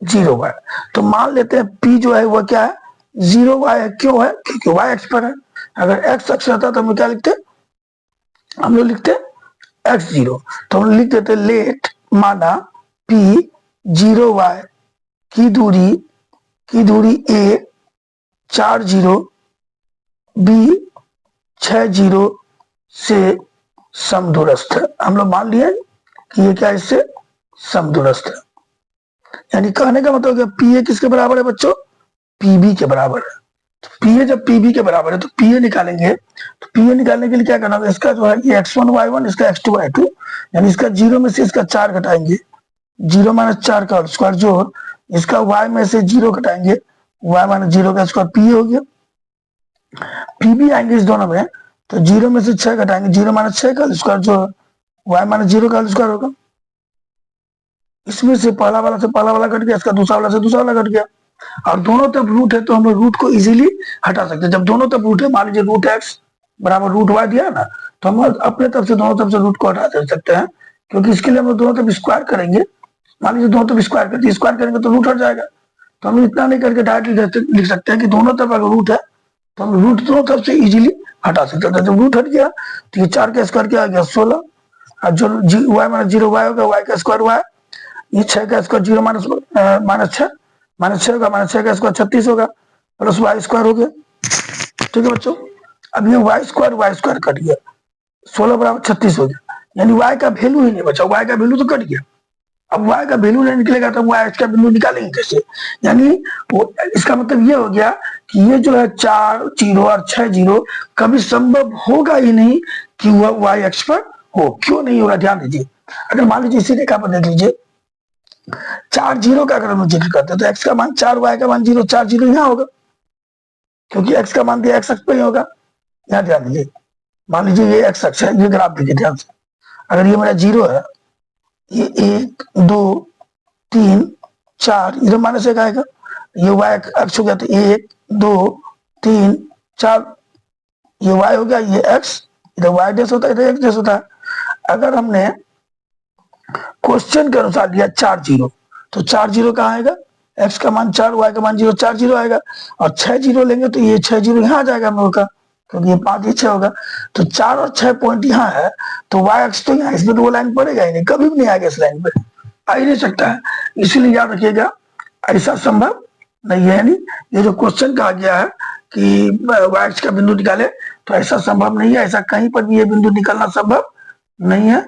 जीरो वाई। तो मान लेते हैं पी जो है वो क्या है, जीरो वाई है। क्यों है, क्योंकि वाई अक्ष पर है। अगर एक्स अक्ष रहता तो हम क्या लिखते, हम लोग लिखते एक्स जीरो। तो हम लिख देते लेट माना पी जीरो वाई की दूरी ए 4 जीरो, बी 6 जीरो से समदूरस्थ है। हम लोग मान लिए कि ये क्या इससे समदूरस्थ है। यानी कहने का मतलब क्या, पी ए किसके बराबर है बच्चों, पीबी के बराबर है। तो पी ए जब पीबी के बराबर है तो पी ए निकालेंगे। तो पी ए निकालने के लिए क्या करना होगा, इसका जो है ये x1 y1, इसका x2 y2, यानी इसका जीरो में से इसका 4 घटाएंगे, 0 माइनस 4 का स्क्वायर जोड़, इसका y में से 0 घटाएंगे, y माइनस 0 का स्क्वायर, पी ए हो गया। पीबी आएंगे इस दोनों में, तो 0 में से 6 घटाएंगे, 0 माइनस 6 का स्क्वायर जो y माइनस 0 का स्क्वायर होगा। इसमें से पहला वाला से पहला वाला कट गया, इसका दूसरा वाला से दूसरा वाला कट गया, और दोनों तरफ रूट है तो हम लोग रूट को इजीली हटा सकते हैं। जब दोनों तरफ रूट है, मान लीजिए रूट एक्स बराबर रूट वाई दिया ना, तो हम अपने तरफ से दोनों तरफ से रूट को हटा सकते हैं, क्योंकि इसके लिए हम लोग दोनों तरफ स्क्वायर करेंगे। मान लीजिए दोनों तरफ स्क्वायर करते, स्क्वायर करेंगे तो रूट हट जाएगा। तो हम इतना नहीं करके डायरेक्टली लिख सकते हैं कि दोनों तरफ अगर रूट है तो हम रूट दोनों तरफ से इजीली हटा सकते हैं। जब रूट हट गया तो ये 4 का स्क्वायर क्या आ गया, 16, और जो वाई माइनस 0 वाई होगा, वाई का स्क्वायर वाई, ये 6 का स्क्वायर 0 माइनस 6, माइनस 6 होगा, माइनस 6 का स्क्वायर 36 होगा, प्लस वाई स्क्वायर हो गया। ठीक है बच्चों, अब ये वाई स्क्वायर कट गया, 16 बराबर 36 हो गया, यानी वाई का वैल्यू ही नहीं बचा, वाई का वैल्यू तो कट गया। अब वाई का वैल्यू नहीं निकलेगा तो वाई का वैल्यू निकालेंगे कैसे, यानी वो इसका मतलब ये हो गया कि ये जो है 4 जीरो और 6 जीरो कभी संभव होगा ही नहीं कि वह वाई अक्ष पर हो। क्यों नहीं होगा, ध्यान दीजिए। अगर मान लीजिए इसी रेखा पर देख लीजिए, 4 जीरो का अगर हम जिक्र करते हैं तो एक्स का मान 4, वाई का मान 0, 4 जीरो यहाँ होगा, क्योंकि एक्स का मान दिया एक्स अक्ष पर ही होगा। यहाँ ध्यान दीजिए, मान लीजिए ये एक्स अक्ष है, ये ग्राफ देखिए ध्यान से, अगर ये मेरा 0 है, ये 1 2 3 4, इधर माइनस 1 आएगा, ये वाई अक्ष हो गया, तो 1 2 3 4, ये वाई हो गया, ये एक्स, इधर वाई डैश होता है, इधर एक्स डैश होता है। अगर हमने क्वेश्चन के अनुसार लिया 4 जीरो, तो 4 जीरो कहाँ आएगा, एक्स का मान 4, वाई का मान 0, 4 जीरो आएगा, और 6 जीरो लेंगे तो ये 6 जीरो यहाँ आ जाएगा हम लोग का, क्योंकि ये 5 ये 6 होगा। तो 4 और 6 पॉइंट यहाँ है, तो वाई अक्ष तो यहाँ, इसमें तो वो लाइन पड़ेगा ही नहीं, कभी भी नहीं आएगा, इस लाइन पे आ ही नहीं सकता है। इसीलिए याद रखिएगा, ऐसा संभव नहीं है। यानी ये जो क्वेश्चन कहा गया है कि वाई अक्ष का बिंदु निकाले, तो ऐसा संभव नहीं है, ऐसा कहीं पर भी ये बिंदु निकलना संभव नहीं है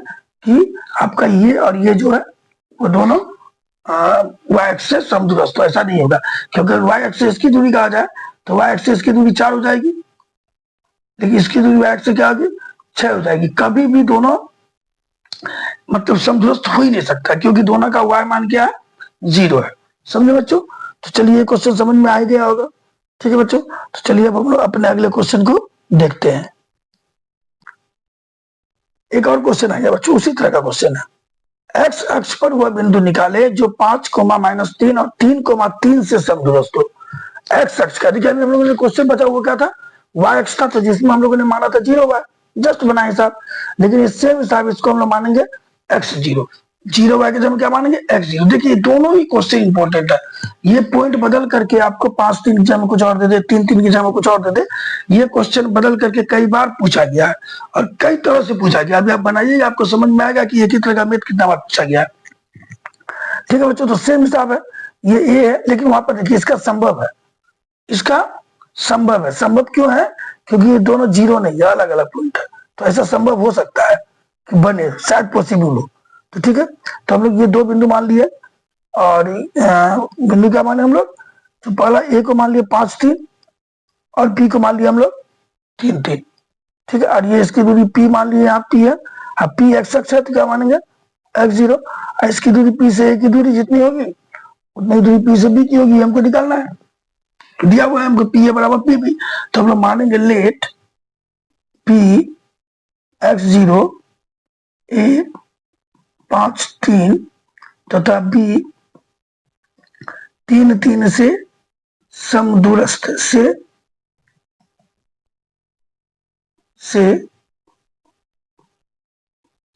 कि आपका ये और ये जो है वो दोनों वाई अक्ष से समदूरस्थ, तो ऐसा नहीं होगा, क्योंकि वाई अक्ष से इसकी दूरी कहा जाए तो वाई अक्ष से इसकी दूरी 4 हो जाएगी, लेकिन इसकी दूरी वाई अक्ष से क्या होगी, 6 हो जाएगी। कभी भी दोनों मतलब समदूरस्थ हो ही नहीं सकता, क्योंकि दोनों का वाई मान क्या है, 0 है। समझे बच्चों, तो चलिए क्वेश्चन समझ में आ गया होगा। ठीक है बच्चों, तो चलिए अब हम लोग अपने अगले क्वेश्चन को देखते हैं। एक और क्वेश्चन आ गया बच्चों, उसी तरह का क्वेश्चन है। एक्स अक्ष पर वह बिंदु निकाले जो 5, -3 और 3, से समदूरस्थ हो। एक्स अक्ष का, देखिए हम लोगों ने क्वेश्चन बचा हुआ क्या था, वाई अक्ष था, तो जिसमें हम लोगों ने माना था 0 वाई, जस्ट बनाए हिसाब, लेकिन इससे हिसाब इसको हम लोग मानेंगे एक्स जीरो, 0 वाई के जगह क्या मानेंगे, एक्स जीरो। देखिए दोनों ही क्वेश्चन इंपॉर्टेंट है, ये पॉइंट बदल करके आपको 5 3 की जगह कुछ और दे दे, 3 3 की जगह कुछ और दे दे, ये क्वेश्चन बदल करके कई बार पूछा गया है और कई तरह से पूछा गया। अभी आप बनाइए, आपको समझ में आएगा कि एक ही तरह का मैथ कितना बार पूछा गया है। ठीक है बच्चों, तो सेम हिसाब है, ये ए है, लेकिन वहां पर देखिए इसका संभव है, इसका संभव है। संभव क्यों है? क्योंकि ये दोनों जीरो नहीं है, अलग अलग पॉइंट है। तो ऐसा संभव हो सकता है कि बने, शायद पॉसिबल हो। तो ठीक है, तो हम लोग ये दो बिंदु मान लिए, और बिंदु क्या माने हम लोग? तो पहला ए को मान लिया 5 3 और पी को मान लिया हम लोग 3 3। ठीक है, और ये इसकी दूरी पी मान ली, यहाँ पी है। अब पी एक्स अक्ष है तो क्या मानेंगे? x0। और इसकी दूरी पी से ए की दूरी जितनी होगी उतनी दूरी पी से बी की होगी, हमको निकालना है। तो दिया हुआ है हमको पी ए बराबर पी बी, तो हम लोग मानेंगे लेट पी x0 ए 5 3 तथा बी 3 3 से समदूरस्थ से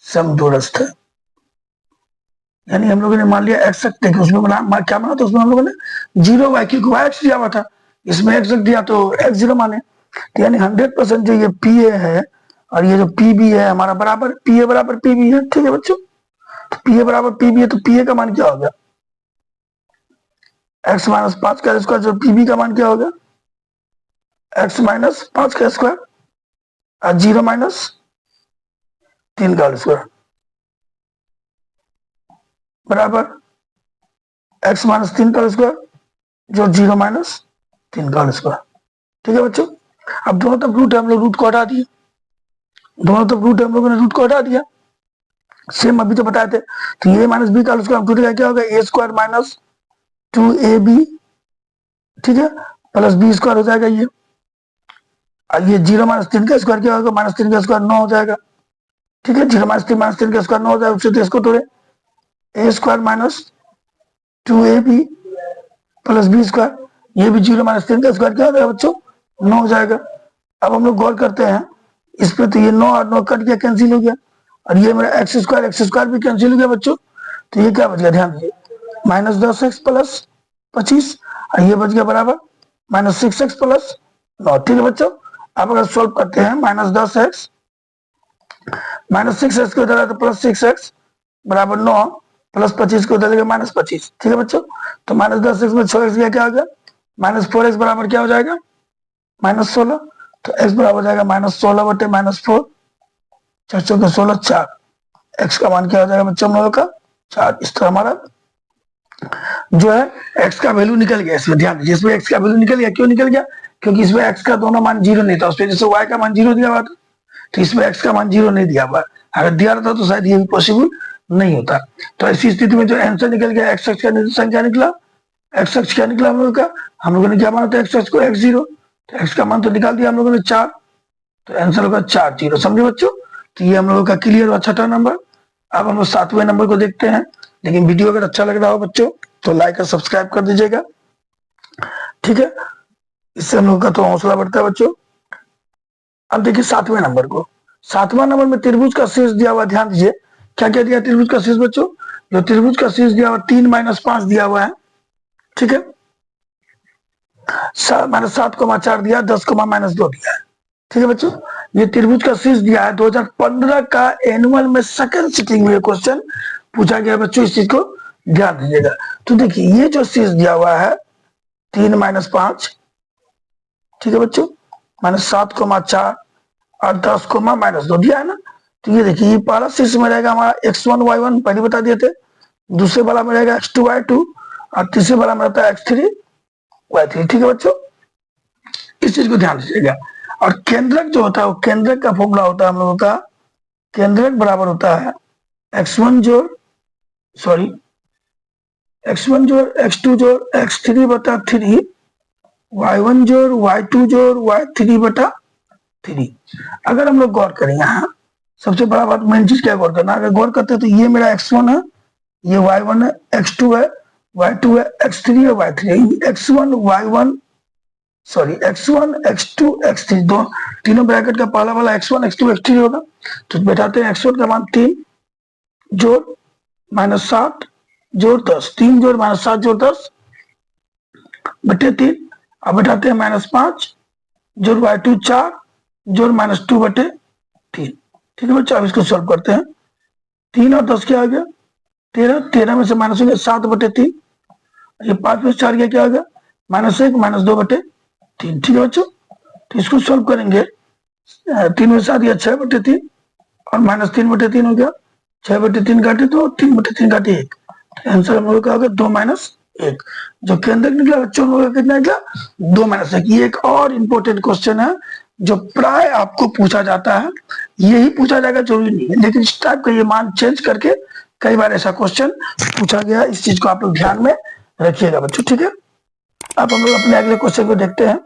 समदूरस्थ है। यानी हम लोगों ने मान लिया एक्स अक्ष, देखिए उसमें क्या माना था? उसमें हम लोगों ने 0 क्योंकि वाई एक्स दिया हुआ था, इसमें एक्स अक्ष दिया तो x0 माने। तो यानी 100% जो ये पी ए है और ये जो पी बी है हमारा बराबर पी ए बराबर पी बी है। ठीक है बच्चों, तो पी ए बराबर पी बी है, तो पी ए का मान क्या होगा? x माइनस 5 का स्क्वायर। जो पी बी का मान क्या होगा? x माइनस 5 का स्क्वायर और 0 माइनस 3 का स्क्वायर बराबर x माइनस 3 का स्क्वायर जो 0 माइनस 3 का स्क्वायर। ठीक है बच्चों, अब दोनों तरफ रूट है, हम लोग रूट को हटा दिए। दोनों तरफ रूट है, हम लोगों ने रूट को हटा दिया। सेम अभी तो बताए थे। तो ये माइनस बी का स्क्वायर टूटेगा, क्या होगा? ए स्क्वायर माइनस 2ab, ठीक है, प्लस बी स्क्वायर हो जाएगा ये। और ये 0 माइनस 3 का स्क्वायर क्या होगा? माइनस 3 का स्क्वायर 9 हो जाएगा। ठीक है, 0 माइनस 3 का स्क्वायर 9 हो जाएगा। उससे तो इसको तोड़े, A square minus 2ab plus B square, ये भी 0 माइनस 3 का स्क्वायर क्या हो जाएगा बच्चों? 9 हो जाएगा। अब हम लोग गौर करते हैं इस पे, तो ये 9 और 9 कट गया, कैंसिल हो गया, और ये मेरा एक्स स्क्वायर भी कैंसिल हो गया बच्चों। तो ये क्या बच गया? ध्यान दीजिए, माइनस 10x प्लस 25, और ये बच गया बराबर माइनस 6x प्लस 9। ठीक है बच्चों, अब अगर सोल्व करते हैं माइनस 10x माइनस 6x को इधर तो प्लस 6x बराबर 9 प्लस 25 को उधर माइनस 25। ठीक है बच्चों, तो माइनस 10x में 6x गया, क्या हो गया? माइनस 4x बराबर क्या हो जाएगा? माइनस 16। तो x बराबर हो जाएगा माइनस 16 बटे माइनस 4, 4 चौके 16 4। x का मान क्या हो जाएगा बच्चों हम लोगों का? 4। इस तरह हमारा जो है x का वैल्यू निकल गया। इसमें ध्यान दीजिए, इसमें x का वैल्यू निकल गया। क्यों निकल गया? क्योंकि इसमें x का दोनों मान 0 नहीं था। उस पर जैसे y का मान 0 दिया हुआ था, तो इसमें x का मान 0 नहीं दिया हुआ। अगर दिया रहता तो शायद ये भी पॉसिबल नहीं होता। तो ऐसी स्थिति में जो आंसर निकल गया, x अक्ष का निर्देशांक क्या निकला? x अक्ष क्या निकला हम लोगों का? हम लोगों ने क्या माना था? x अक्ष को x0, तो x का मान तो निकाल दिया हम लोगों ने 4, तो आंसर होगा 4 0। समझे बच्चों? तो ये हम लोगों का क्लियर हुआ छठा नंबर। अब हम लोग 7वें नंबर को देखते हैं। लेकिन वीडियो अगर अच्छा लग रहा हो बच्चों तो लाइक और सब्सक्राइब कर दीजिएगा। ठीक है, इससे हम लोग का तो हौसला बढ़ता है बच्चों। अब देखिए 7वें नंबर को। 7वां नंबर में त्रिभुज का शीर्ष दिया हुआ, ध्यान दीजिए क्या क्या दिया त्रिभुज का शीर्ष बच्चों? जो त्रिभुज का शीर्ष दिया हुआ 3 माइनस 5 दिया हुआ है। ठीक है, माइनस 7,4 दिया, 10,-2 दिया है। ठीक है बच्चों, ये त्रिभुज का शीर्ष दिया है। 2015 का एनुअल में सेकंड सिटिंग में क्वेश्चन पूछा गया बच्चों, इस चीज को ध्यान दीजिएगा। तो देखिए ये जो शीर्ष दिया हुआ है 3 माइनस 5, ठीक है बच्चों, माइनस 7,4 और 10,-2 दिया है ना। तो ये देखिए, ये पहला शीर्ष में रहेगा हमारा x1 y1, पहले बता दिए थे। दूसरे वाला में रहेगा x2 y2 और तीसरे वाला में रहता है x3 y3। ठीक है बच्चों, इस चीज को ध्यान दीजिएगा। और केंद्रक जो होता है, वो केंद्रक का फॉर्मूला होता है हम लोगों का, केंद्रक बराबर होता है x1 जोड़ x2 जोड़ x3 बटा 3, y1 जोड़ y2 जोड़ y3 बटा 3। अगर हम लोग गौर करें, यहाँ सबसे बड़ा बात मेन चीज क्या गौर करना, अगर गौर करते हैं तो ये मेरा x1 है, ये y1 है, x2 है, y2 है, x3 है, y3 है। x1 x2 x3 दो तीनों ब्रैकेट का पहला वाला x1 x2 x3 होगा। तो बैठाते हैं x1 का मान 3 जोड़ माइनस 7 जोड़ 10, 3 जोड़ माइनस 7 जोड़ 10 बटे 3। अब बैठाते हैं माइनस 5 जोड़ y2 4 जोड़ माइनस 2 बटे 3। ठीक है बच्चों, अब इसको सॉल्व करते हैं। 3 और 10 क्या आ गया? 13, 13 में से माइनस हो गया 7 बटे 3, ये 5 में 4 गया, क्या आ गया? -1 -2 बटे 3, ठीक है बच्चों। तो इसको सॉल्व करेंगे, 3 में 7 या 6/3 और -3/3 हो गया। 6/3 काटे तो 3/3 काटे 1, आंसर हम लोग का होगा 2-1। जो के अंदर निकला बच्चों हम लोग का कितना निकला, 2-1। ये एक और इम्पोर्टेंट क्वेश्चन है जो प्राय आपको पूछा जाता है, यही पूछा जाएगा जरूरी नहीं है, लेकिन इस टाइप का ये मान चेंज करके कई बार ऐसा क्वेश्चन पूछा गया। इस चीज को आप लोग ध्यान में रखिएगा बच्चों, ठीक है। अब हम लोग अपने अगले क्वेश्चन को देखते हैं।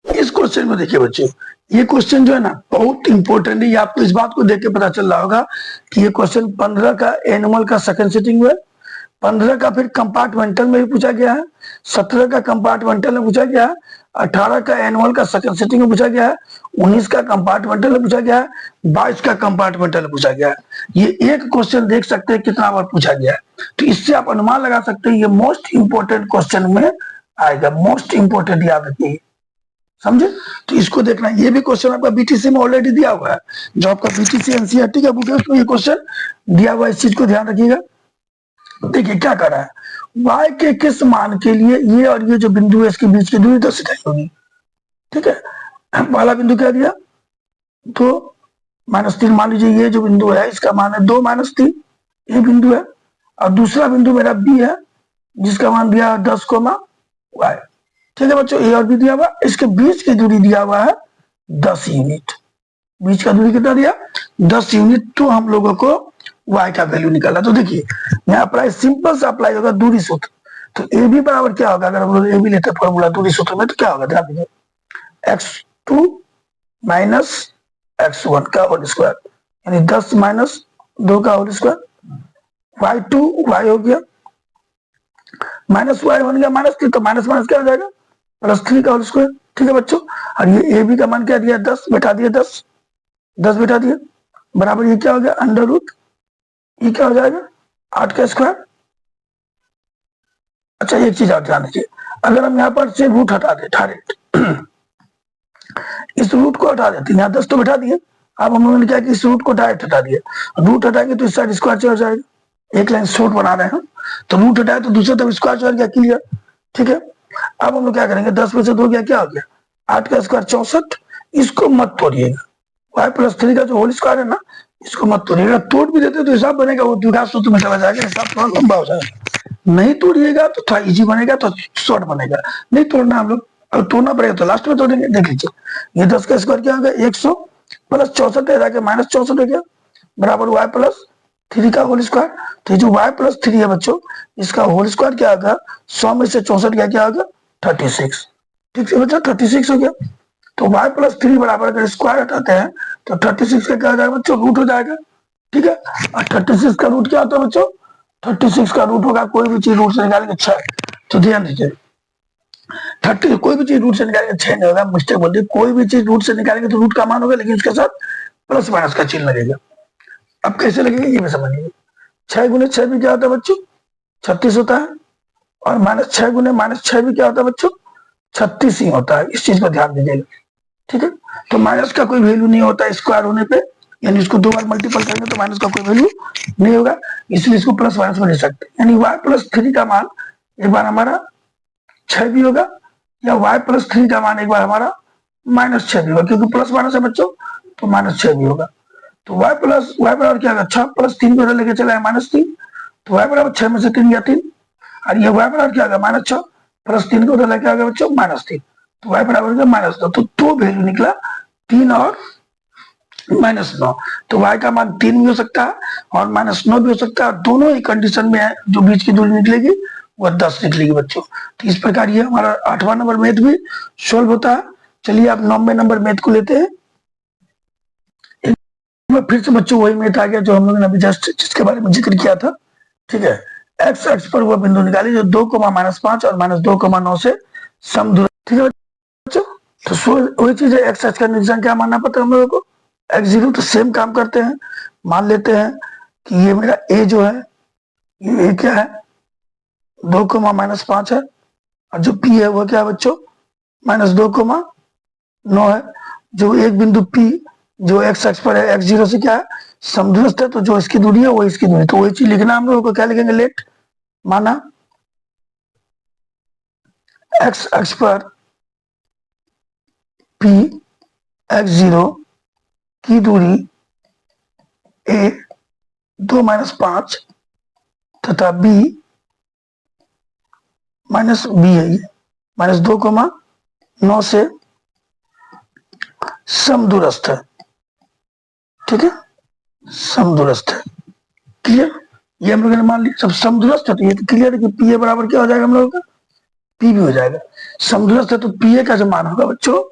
इस क्वेश्चन में देखिए बच्चों, ये क्वेश्चन जो है ना बहुत इंपॉर्टेंट है। आपको इस बात को देख के पता चल रहा होगा कि ये क्वेश्चन 15 का एनुअल का सेकंड सिटिंग में, 15 का फिर कंपार्टमेंटल में भी पूछा गया है, 17 का कंपार्टमेंटल में पूछा गया है, 18 का एनुअल का सेकंड सिटिंग में पूछा गया है, 19 का कंपार्टमेंटल में पूछा गया है, 22 का कंपार्टमेंटल में पूछा गया है। ये एक क्वेश्चन देख सकते हैं कितना बार पूछा गया है, तो इससे आप अनुमान लगा सकते हैं ये मोस्ट इंपोर्टेंट क्वेश्चन में आएगा। मोस्ट इंपोर्टेंट याद रखिए, समझे। तो इसको देखना, ये भी क्वेश्चन आपका बीटीसी में ऑलरेडी दिया हुआ है, जो आपका बीटीसी एनसीईआरटी का बुक है उसमें ये क्वेश्चन दिया हुआ है। इस चीज को ध्यान रखिएगा। देखिए क्या कर रहा है, y के किस मान के लिए ये और ये जो बिंदु है इसके बीच की दूरी 10 इकाई होगी, ठीक है। पहला बिंदु क्या दिया, 2-3। मान लीजिए ये जो बिंदु है इसका मान है 2-3, ये बिंदु है। और दूसरा बिंदु मेरा बी है जिसका मान दिया 10, ठीक है बच्चों। ए और बी दिया हुआ, इसके बीच की दूरी दिया हुआ है 10 यूनिट। बीच का दूरी कितना दिया, 10 यूनिट। तो हम लोगों को y का वैल्यू निकाला। तो देखिए यहाँ अप्लाई, सिंपल सा अप्लाई होगा दूरी सूत्र। तो ए बी बराबर क्या होगा, अगर हम लोग ए बी लेते हैं फॉर्मूला दूरी सूत्र में, तो क्या होगा ध्यान दीजिए, x2 माइनस x1 का होल स्क्वायर, यानी 10 - 2 का होल स्क्वायर। y2 y हो गया, माइनस y बन गया -3, तो माइनस माइनस क्या हो जाएगा, +3 का होल स्क्वायर, ठीक है बच्चों। और ये ए बी का मान क्या दिया, 10 बैठा दिया, 10 बैठा दिया, बराबर ये क्या हो गया अंडर रूट, ये क्या हो जाएगा 8 का स्क्वायर। अच्छा एक चीज आप ध्यान दीजिए, अगर हम यहाँ पर से रूट हटा दे डायरेक्ट, इस रूट को हटा देते, यहाँ 10 तो बैठा दिए। अब हम लोगों ने क्या कि इस रूट को डायरेक्ट हटा दिया, रूट हटाएंगे तो इस साइड स्क्वायर चढ़ जाएगा। एक लाइन शॉर्ट बना रहे हैं, तो रूट हटाए तो दूसरे तरफ स्क्वायर चढ़ गया, क्लियर, ठीक है। अब हम लोग क्या करेंगे, 10 में से 2 गया, क्या हो गया 8 का स्क्वायर 64। इसको मत तोड़िएगा, y+3 का जो होल स्क्वायर है ना, इसको मत तोड़िएगा। तोड़ भी देते तो हिसाब बनेगा, वो द्विघात सूत्र में चला जाएगा, हिसाब थोड़ा लंबा हो जाएगा। नहीं तोड़िएगा तो थोड़ा इजी बनेगा, तो शॉर्ट बनेगा। नहीं तोड़ना हम लोग, अगर तोड़ना पड़ेगा तो लास्ट में तोड़ेंगे। देख लीजिए ये 10 का स्क्वायर क्या होगा 100 + 64 है जाके -64 हो गया, बराबर y+3 का होल स्क्वायर। तो जो y+3 है बच्चों, इसका होल स्क्वायर क्या होगा, 100 में से 64 क्या होगा 36, ठीक है बच्चों 36 हो गया। तो y+3 बराबर अगर स्क्वायर हटाते हैं तो 36 का क्या हो जाएगा बच्चों, रूट हो जाएगा, ठीक है। और 36 का रूट क्या होता है बच्चों, 36 का रूट होगा, कोई भी चीज रूट से निकालेंगे 6। तो ध्यान दीजिए 30, कोई भी चीज रूट से निकालेंगे 6 नहीं होगा, मिस्टेक बोल दी, कोई भी चीज रूट से निकालेंगे तो रूट का मान होगा, लेकिन उसके साथ प्लस माइनस का चिन्ह लगेगा। अब कैसे लगेगा ये भी समझिए, 6 × 6 भी क्या होता है बच्चों 36 होता है, और -6 × -6 भी क्या होता है बच्चों 36 ही होता है। इस चीज को ध्यान दीजिएगा, ठीक है। तो माइनस का कोई वैल्यू नहीं होता स्क्वायर होने पे, यानी इसको 2 बार मल्टीपल करेंगे तो माइनस का कोई वैल्यू नहीं होगा, इसलिए इसको प्लस माइनस में ले सकते हैं। यानी y+3 का मान एक बार हमारा 6 भी होगा, या y+3 का मान एक बार हमारा -6 भी होगा, क्योंकि प्लस माइनस है बच्चों, तो -6 भी होगा। तो y बराबर क्या होगा 6 + 3 को लेके चला है -3, तो y बराबर 6 में से 3 गया 3, और ये y बराबर क्या होगा -6 + 3 को लेके आ गया बच्चों -3, तो y बराबर -2। तो 2 वैल्यू निकला, 3 और -9। तो y का मान 3 भी हो सकता है और -9 भी हो सकता है, दोनों ही कंडीशन में है। जो बीच की दूरी निकलेगी वह 10 निकलेगी बच्चों। तो इस प्रकार ये हमारा 8वां नंबर मैथ भी सोल्व होता है। चलिए आप 9वें नंबर मैथ को लेते हैं। फिर से बच्चों वही मैथ आ गया जो हम लोगों ने अभी जस्ट जिसके बारे में जिक्र किया था, ठीक है। एक्स एक्स पर वह बिंदु निकाली जो 2, -5 और -2,9 से समदूर, ठीक है बच्चों। तो वही चीज है, एक्स एक्स का निर्देशांक क्या मानना पड़ता है हम लोगों को, x0। तो सेम काम करते हैं, मान लेते हैं कि ये मेरा a जो है, ये क्या है 2, -5 है, और जो p है वो क्या है बच्चों -2,9 है। जो एक बिंदु p जो x एक्स पर है, x0 से क्या है समदूरस्थ है, तो जो इसकी दूरी है वो इसकी दूरी। तो वही चीज लिखना हम लोगों को, क्या लिखेंगे लेट माना एक्स अक्ष पर पी x0 की दूरी a 2-5 तथा b -b है, ये -2,9 से समदूरस्थ है। ठीक है, समदूरस्थ है। क्लियर? ये हम लोगों ने मान लिया, सब समदूरस्थ है तो ये तो क्लियर है कि पी ए बराबर क्या हो जाएगा हम लोगों का, पी भी हो जाएगा। समदूरस्थ है तो पी ए का जो मान होगा बच्चों,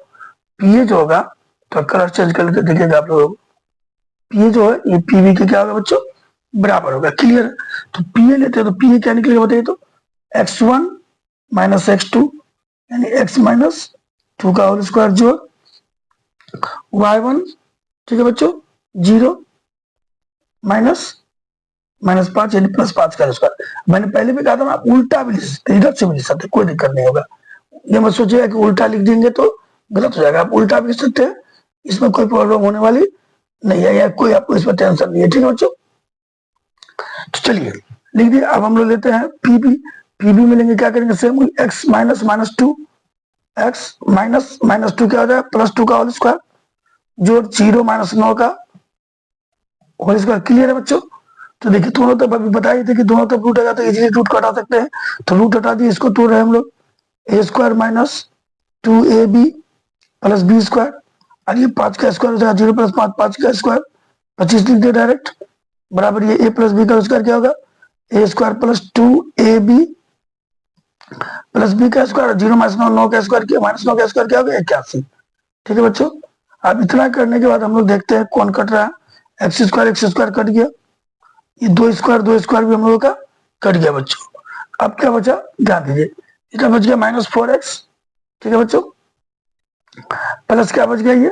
पी ए जो होगा, तो कलर चेंज कर लेते देखिएगा आप लोग, पी ए जो है ये पी बी के क्या होगा बच्चों, बराबर होगा। क्लियर? तो पी ए लेते हैं तो पी ए क्या निकलेगा बताइए तो, x1 - x2 यानी x -2 का होल स्क्वायर जोड़ y1, ठीक है बच्चों, 0 -5 यानी +5 का स्क्वायर। मैंने पहले भी कहा था ना, आप उल्टा भी लिख सकते, इधर से भी लिख सकते, कोई दिक्कत नहीं होगा। ये मत सोचिएगा कि उल्टा लिख देंगे तो गलत हो जाएगा, आप उल्टा भी लिख सकते हैं, इसमें कोई प्रॉब्लम होने वाली नहीं है, या कोई आपको इसमें टेंशन नहीं है। ठीक है बच्चों, तो चलिए लिख दिए। अब हम लोग लेते हैं पीबी। पीबी में लेंगे क्या करेंगे, सेम x -2, x -2 क्या हो जाएगा, +2 का होल स्क्वायर जोड़ 0 -9 का होल स्क्वायर। क्लियर है बच्चों? तो देखिए दोनों तरफ अभी बताए थे कि दोनों तरफ रूट आएगा तो इजीली रूट को हटा सकते हैं, तो रूट हटा दिए, इसको तोड़ रहे हैं हम लोग, a² -2ab + b², और ये 5 का स्क्वायर हो जाएगा, 0 + 5 5 का स्क्वायर, 25 लिख दिया डायरेक्ट, बराबर ये a + b का स्क्वायर क्या होगा, a² + 2ab + b का स्क्वायर, 0 -9 9 का स्क्वायर किया, -9 का स्क्वायर क्या होगा, 81। ठीक है बच्चों, अब इतना करने के बाद हम लोग देखते हैं कौन कट रहा है, x² कट गया, ये 2² भी हम लोगों का कट गया बच्चों। अब क्या बचा, ध्यान दीजिए, इतना बच गया -4x। ठीक है बच्चों, प्लस क्या बच गया, ये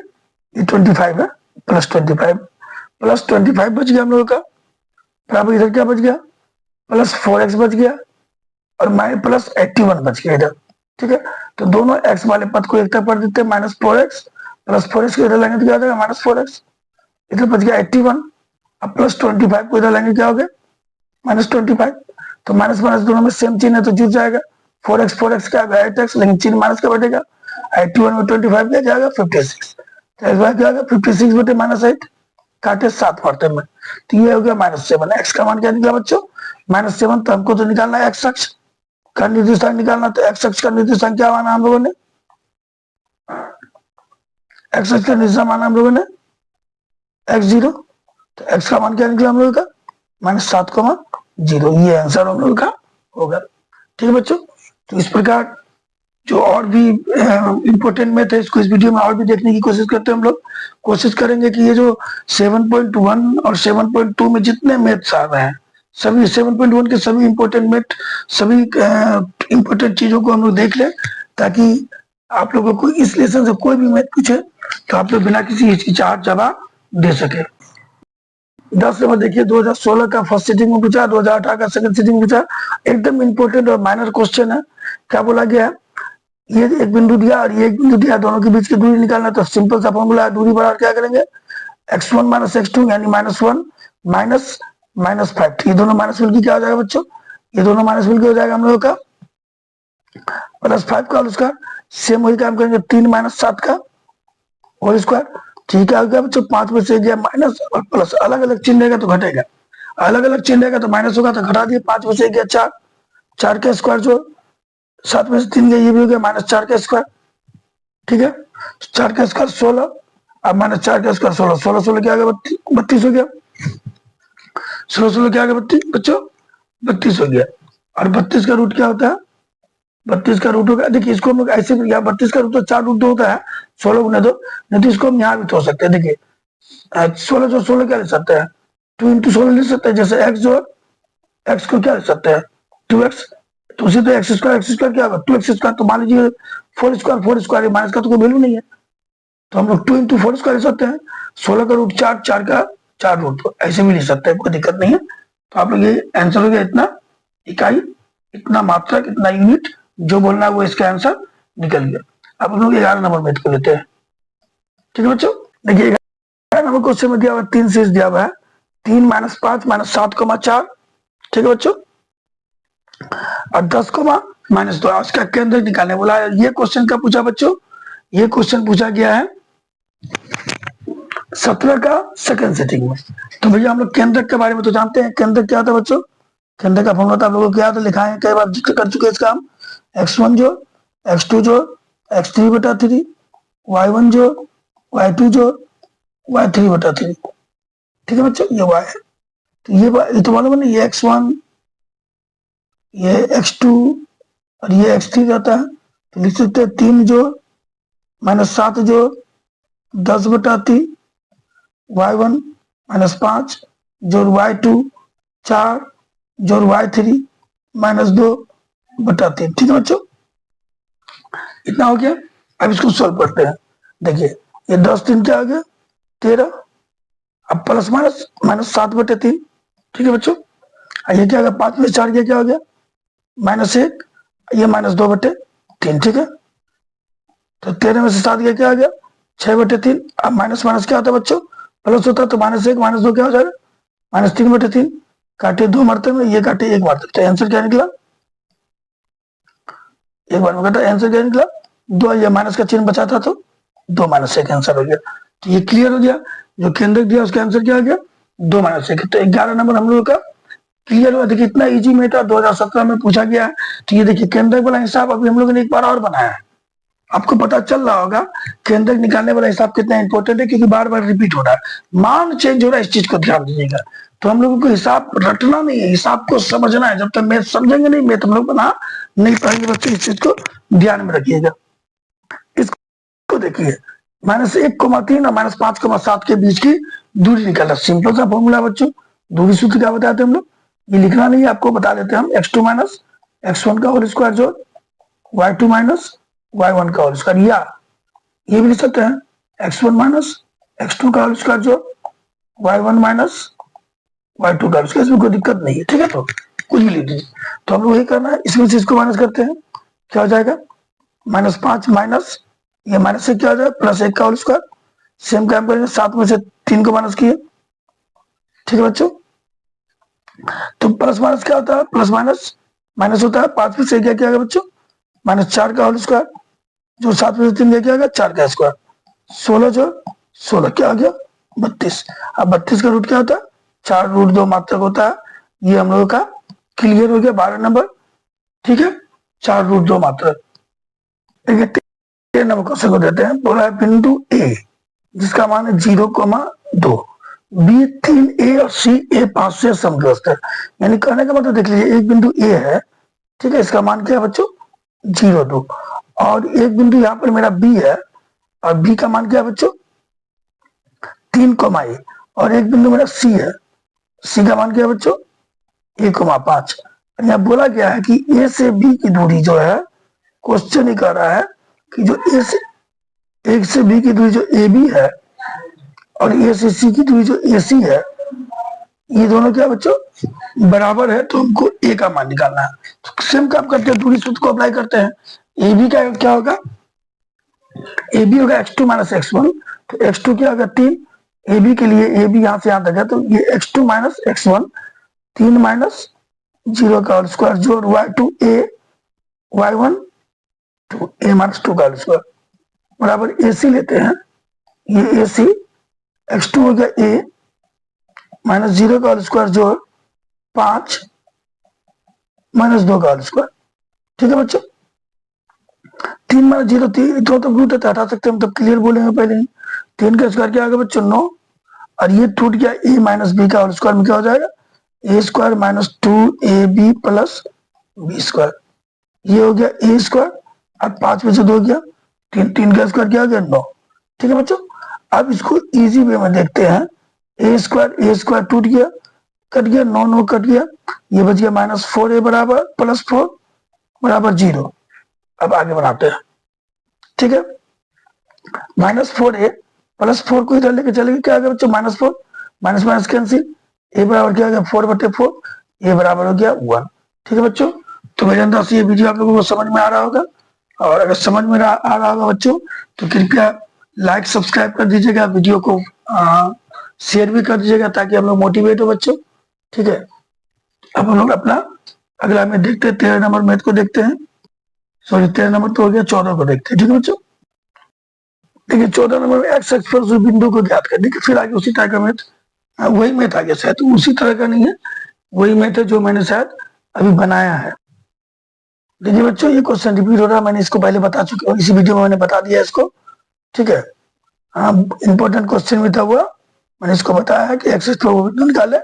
25 है, +25 बच गया हम लोगों का, बराबर इधर क्या बच गया, +4x बच गया, और +81 बच गया इधर। ठीक है, तो दोनों x वाले पद को एक तरफ कर देते हैं, -4x, +4x को इधर लाएंगे तो क्या हो जाएगा, -4x, इधर बच गया 81, अब +25 को इधर लाएंगे क्या हो गया, -25, तो माइनस माइनस दोनों में सेम चिन्ह है तो जुड़ जाएगा, 4x क्या होगा 8x, लेकिन चिन्ह माइनस का बैठेगा, 81 में 25 क्या जाएगा 56, तो इस बार क्या होगा 56 बटे -8, काटे 7 पड़ते में, तो ये हो गया -7। एक्स का मान क्या निकला बच्चों, -7, तो हमको तो निकालना है एक्स अक्ष का निर्देशांक निकालना, तो एक्स अक्ष का निर्देशांक क्या माना हम लोगों ने, एक्स अक्ष का निर्देशांक माना हम लोगों ने x0, तो एक्स का मान क्या निकला हम लोगों का, -7,0, ये आंसर हम लोग का होगा। ठीक है बच्चों, तो इस प्रकार जो और भी इंपॉर्टेंट मैथ है, इसको इस वीडियो में और भी देखने की कोशिश करते हैं हम लोग। कोशिश करेंगे कि ये जो 7.1 और 7.2 में जितने मैथ्स आ रहे हैं, सभी 7.1 के सभी इंपॉर्टेंट मैथ, सभी इंपॉर्टेंट चीजों को हम लोग देख लें, ताकि आप लोगों को इस लेसन से कोई भी मैथ पूछे तो आप लोग बिना किसी हिचकिचाहट जवाब दे सके। 10 नंबर देखिए, 2016 का फर्स्ट सिटिंग में पूछा, 2018 का सेकंड सिटिंग में पूछा, एकदम इंपॉर्टेंट और माइनर क्वेश्चन है। क्या बोला गया है, ये एक बिंदु दिया और ये एक बिंदु दिया, दोनों के बीच की दूरी निकालना, तो सिंपल सा फॉर्मूला है, दूरी बराबर क्या करेंगे, x1 - x2 यानी -1 -5, ये दोनों माइनस मिलकर क्या हो जाएगा बच्चों, ये दोनों माइनस मिलकर हो जाएगा हम लोगों का +5 का होल स्क्वायर, सेम वही काम करेंगे 3 - 7 का होल स्क्वायर। ठीक है गया बच्चों, 5 में से गया माइनस और प्लस, अलग अलग चिन्ह रहेगा तो घटेगा, अलग अलग चिन्ह रहेगा तो माइनस होगा, तो घटा दिए, 5 में से गया 4, 4 का स्क्वायर जो 7 में से 3 गया, ये भी हो गया -4 का स्क्वायर। ठीक है, 4 का स्क्वायर 16, अब -4 का स्क्वायर 16, 16 16 क्या आ गया 32 हो गया, 16 16 क्या आ गया बच्चों 32 हो गया। और 32 का रूट क्या होता है, 32 का रूट होगा, देखिए इसको हम लोग ऐसे भी, 32 का रूट तो 4 रूट होता है, 16 गुना 2, नहीं तो इसको हम यहाँ भी तो सकते हैं। देखिए 16 जो 16 क्या ले सकते हैं, 2 × 16 ले सकते हैं, जैसे x जो x को क्या ले सकते हैं 2x, तो उसी तो x² क्या होगा 2x², तो मान लीजिए 4² माइनस का तो कोई वैल्यू नहीं है, तो हम लोग 2 × 4² ले सकते हैं, 16 का रूट 4, 4 का 4 रूट, तो ऐसे भी ले सकते हैं, कोई दिक्कत नहीं है। तो आप लोग ये आंसर हो गया, इतना इकाई, इतना मात्रक, इतना यूनिट, जो बोलना है वो इसका आंसर निकल गया। अब हम लोग 11 नंबर मैथ को लेते हैं। ठीक है बच्चों, देखिए 11 नंबर क्वेश्चन में दिया हुआ 3 सीरीज दिया हुआ है, 3 - 5 - 7,4। ठीक है बच्चों, और 10 - 2 उसका केंद्र निकालने बोला है। ये क्वेश्चन का पूछा बच्चों, ये क्वेश्चन पूछा गया है 17 का सेकंड सेटिंग में। तो भैया हम लोग केंद्रक के बारे में तो जानते हैं, केंद्रक क्या होता है बच्चों, केंद्र का फॉर्मूला तो आप लोगों को क्या था, लिखा है, कई बार जिक्र कर चुके हैं इसका हम। x1 जोड़ x2 जोड़ x3/3, y1 जोड़ y2 जोड़ y3/3। ठीक है बच्चों, ये y है। तो ये तो मालूम है ना, ये x1, ये x2 और ये x3 रहता है। तो लिख सकते हैं 3 जोड़ -7 जोड़ 10/3, y1 -5 जोड़ y2 4 जोड़ y3 -2/3। ठीक है बच्चों, इतना हो गया। अब इसको सॉल्व करते हैं। देखिए ये 10 3 क्या हो गया 13, अब प्लस माइनस -7/3। ठीक है बच्चों, ये क्या हो गया 5 में 4 क्या हो गया -1, ये -2/3। ठीक है, तो 13 में से 7 क्या आ गया 6/3। अब माइनस माइनस क्या होता है बच्चों, प्लस होता है, तो -1 -2 क्या हो जाएगा -3/3। काटे 2 मरते में, ये काटे 1 मरते, तो आंसर क्या निकला, एक बार में काटा, आंसर क्या निकला 2। ये माइनस का चिन्ह बचा था तो 2 - 1 आंसर हो गया। तो ये क्लियर हो गया, जो केंद्रक दिया उसका आंसर क्या आ गया 2 - 1। तो 11 नंबर हम लोगों का क्लियर हुआ। देखिए इतना इजी मेथड 2017 में पूछा गया है। तो ये देखिए केंद्रक वाला हिसाब अभी हम लोगों ने एक बार और बनाया है। आपको पता चल रहा होगा केंद्रक निकालने वाला हिसाब कितना इंपॉर्टेंट है, क्योंकि बार बार रिपीट हो रहा है, मान चेंज हो रहा है, इस चीज को ध्यान दीजिएगा। तो हम लोगों को हिसाब रटना नहीं है, हिसाब को समझना है। जब तक मैथ समझेंगे नहीं, मैथ हम लोग बना नहीं पाएंगे बच्चे, इस चीज को ध्यान में रखिएगा। इसको देखिए -1,3 और -5,7 के बीच की दूरी निकालना, सिंपल सा फॉर्मूला बच्चों। दूरी सूत्र क्या बताते हैं हम लोग, ये लिखना नहीं है, आपको बता देते हैं हम। x2 - x1 का होल स्क्वायर जोड़ y2 - y1 का होल स्क्वायर, या ये भी लिख सकते हैं x1 - x2 का होल स्क्वायर जोड़ y1 - y2 का होल स्क्वायर। इसमें कोई दिक्कत नहीं है। ठीक है, तो कुछ भी लिख दीजिए। तो हम लोग वही करना है, इसमें से इसको माइनस करते हैं, क्या हो जाएगा -5 माइनस, ये माइनस से क्या हो जाएगा +1 का होल स्क्वायर। सेम काम करेंगे, 7 में से 3 को माइनस किए। ठीक है बच्चों, तो प्लस माइनस क्या होता है, प्लस माइनस माइनस होता है। 5 में से क्या क्या बच्चों -4 का होल स्क्वायर, जो 7 में से 3 क्या गया 4 का स्क्वायर। 16 जो 16 क्या आ गया 32। अब 32 का रूट क्या होता है 4√2 मात्रक होता है। ये हम लोगों का क्लियर हो गया 12 नंबर। ठीक है, 4√2 मात्रक। 13 नंबर क्वेश्चन को देते हैं, बोला है बिंदु ए जिसका मान है 0,2, बी 3 और सी A5 से समग्रस्त है। यानी कहने का मतलब देख लीजिए, एक बिंदु ए है, ठीक है, इसका मान क्या है बच्चों 0,2, और एक बिंदु यहाँ पर मेरा बी है, और बी का मान क्या है बच्चों 3, और एक बिंदु मेरा सी है, सी का मान क्या है बच्चों 1,5। यहाँ बोला गया है कि ए से बी की दूरी जो है, क्वेश्चन ही कह रहा है कि जो एक से बी की दूरी जो ए बी है, और ए से सी की दूरी जो ए सी है, ये दोनों क्या बच्चों बराबर है। तो हमको ए का मान निकालना है। तो सेम काम करते हैं, दूरी सूत्र को अप्लाई करते हैं। ए बी का क्या होगा, ए बी होगा x2 - x1, तो x2 क्या होगा 3, ए बी के लिए ए बी यहाँ से यहाँ तक है, तो ये x2 - x1 3 माइनस 0 का होल स्क्वायर जोड़ y2 a y1 2 a - 2 का होल स्क्वायर बराबर ए सी लेते हैं। ये ए सी x2 हो गया a -0 का होल स्क्वायर जोड़ 5 -2 का होल स्क्वायर। ठीक है बच्चों, 3 - 0 3 तो रूट है, हटा सकते हैं हम, तब क्लियर बोलेंगे पहले ही। 3 का स्क्वायर क्या आ गया बच्चों 9, और ये टूट गया a - b का होल स्क्वायर में क्या हो जाएगा a² - 2ab + b²। ये हो गया a², और 5 में से 2 गया 3 का स्क्वायर क्या हो गया 9। ठीक है बच्चों, अब इसको इजी वे में देखते हैं। a² टूट गया, कट गया, 9 कट गया, ये बच गया -4a बराबर +4 बराबर 0। अब आगे बढ़ाते हैं। ठीक है, -4a +4 को इधर लेके चलेंगे, क्या आ गया बच्चों -4, माइनस माइनस कैंसिल, a बराबर क्या आ गया 4/4, a बराबर हो गया 1। ठीक है बच्चों, तो मेरे अंदर से ये वीडियो आप लोगों को समझ में आ रहा होगा, और अगर समझ में आ रहा होगा बच्चों, तो कृपया लाइक सब्सक्राइब कर दीजिएगा, वीडियो को शेयर भी कर दीजिएगा, ताकि हम लोग मोटिवेट हो बच्चों। ठीक है, अब हम लोग अपना अगला मैथ देखते हैं, 13 नंबर मैथ को देखते हैं। सॉरी 13 नंबर तो हो गया, 14 को देखते हैं। ठीक है बच्चों, देखिए 14 नंबर में एक्स एक्स पर उस बिंदु को ज्ञात करने के, फिर आगे उसी तरह का मैथ, वही मैथ आ गया शायद, तो उसी तरह का नहीं है, वही मैथ है जो मैंने शायद अभी बनाया है। देखिए बच्चों ये क्वेश्चन रिपीट हो रहा है, मैंने इसको पहले बता चुका हूँ, इसी वीडियो में मैंने बता दिया इसको। ठीक है, हाँ इंपॉर्टेंट क्वेश्चन भी था हुआ, मैंने इसको बताया है कि एक्स प्रोबेबिलिटी निकाले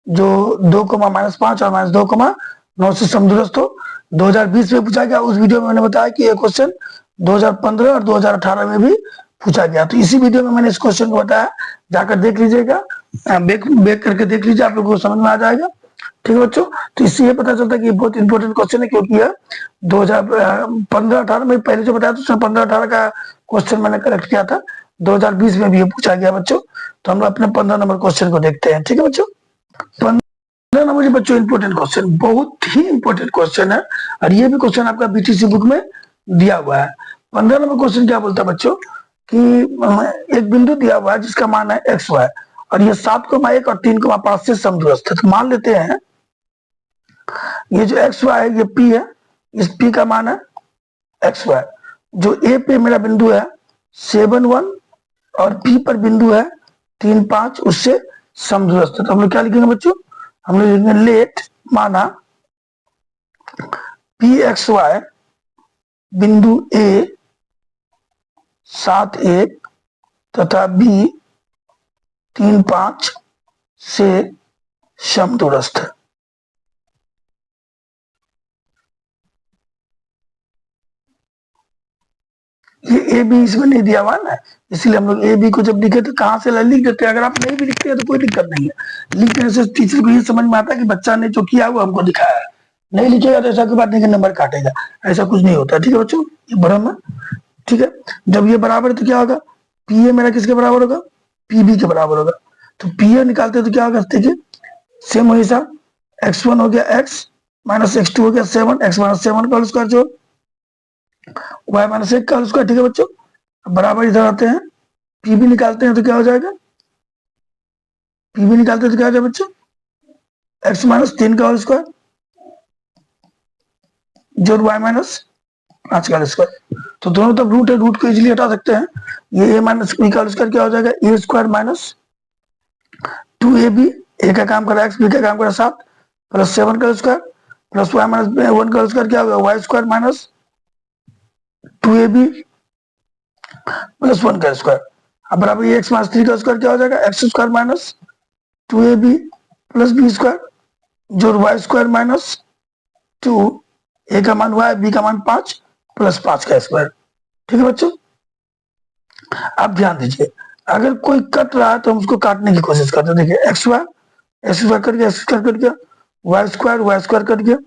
जो 2,-5 और -2,9 से समदूरस्थ हो। 2020 में पूछा गया, उस वीडियो में मैंने बताया कि ये क्वेश्चन 2015 और 2018 में भी पूछा गया, तो इसी वीडियो में मैंने इस क्वेश्चन को बताया, जाकर देख लीजिएगा, बैक बैक करके देख लीजिए, आप लोगों को समझ में आ जाएगा। ठीक है बच्चों, तो इससे ये पता चलता है कि ये बहुत इंपॉर्टेंट क्वेश्चन है, क्योंकि यह 2015-18 में पहले जो बताया था उसमें 15-18 का क्वेश्चन मैंने करेक्ट किया था, 2020 में भी ये पूछा गया बच्चों। तो हम अपने 15 नंबर क्वेश्चन को देखते हैं। ठीक है बच्चों, 15 नंबर बच्चों इंपॉर्टेंट क्वेश्चन, बहुत ही इंपॉर्टेंट क्वेश्चन है, और ये भी क्वेश्चन आपका बीटीसी बुक में दिया हुआ है। 15 नंबर क्वेश्चन क्या बोलता है बच्चों कि एक बिंदु दिया हुआ है जिसका मान है एक्स वाई, और ये 7,1 और 3,5 से समदूरस्थ है। तो मान लेते हैं ये जो एक्स वाई है ये पी है, इस पी का मान है एक्स वाई, जो ए पे मेरा बिंदु है 7,1 और पी पर बिंदु है 3,5, उससे समदूरस्थ है। तो हम लोग क्या लिखेंगे बच्चों, हम लोग लिखेंगे लेट माना पी एक्स वाई बिंदु ए 7,1 तथा बी 3,5 से समदूरस्थ है। ये ए बी इसमें नहीं दिया हुआ ना, इसलिए हम लोग ए बी को जब लिखे तो कहां से लिख देते हैं, अगर आप नहीं भी लिखते हैं तो कोई दिक्कत नहीं है, लिखने से टीचर को ये समझ में आता है कि बच्चा ने जो किया वो हमको दिखाया है। नहीं लिखेगा तो ऐसा कोई बात नहीं कि नंबर काटेगा, ऐसा कुछ नहीं होता। ठीक है बच्चों, ये भ्रम है। ठीक है, जब ये बराबर है तो क्या होगा, पी ए मेरा किसके बराबर होगा, पी बी के बराबर होगा। तो पी ए निकालते तो क्या होगा, देखिए सेम वही हिसाब, x1 हो गया x माइनस x2 हो गया 7, x माइनस 7 का स्क्वायर जोड़ y माइनस 1 का स्क्वायर। ठीक है बच्चों, अब बराबर इधर आते हैं, पी भी निकालते हैं तो क्या हो जाएगा, पी भी निकालते हैं तो क्या हो जाएगा बच्चों, x माइनस 3 का स्क्वायर जोड़ y माइनस 5 का स्क्वायर। तो दोनों तरफ रूट है, रूट को इजीली हटा सकते हैं, ये a माइनस बी का स्क्वायर क्या हो जाएगा, ए स्क्वायर माइनस 2ab, ए का काम करा x, बी का काम करा 7 प्लस 7 का स्क्वायर प्लस y माइनस 1 का स्क्वायर क्या होगा, y square minus 2ab plus 1 का स्क्वायर। अब बराबर ये x माइनस 3 का स्क्वायर क्या हो जाएगा, X square minus 2ab plus B square जोड़ y स्क्वायर माइनस 2, ए का मान y, बी का मान 5 प्लस 5 का स्क्वायर। ठीक है बच्चों, आप ध्यान दीजिए, अगर कोई कट रहा है तो हम उसको काटने की कोशिश करते हैं। देखिए एक्स स्क्वायर कट गया, एक्स स्क्वायर कट गया, वाई स्क्वायर कट गया,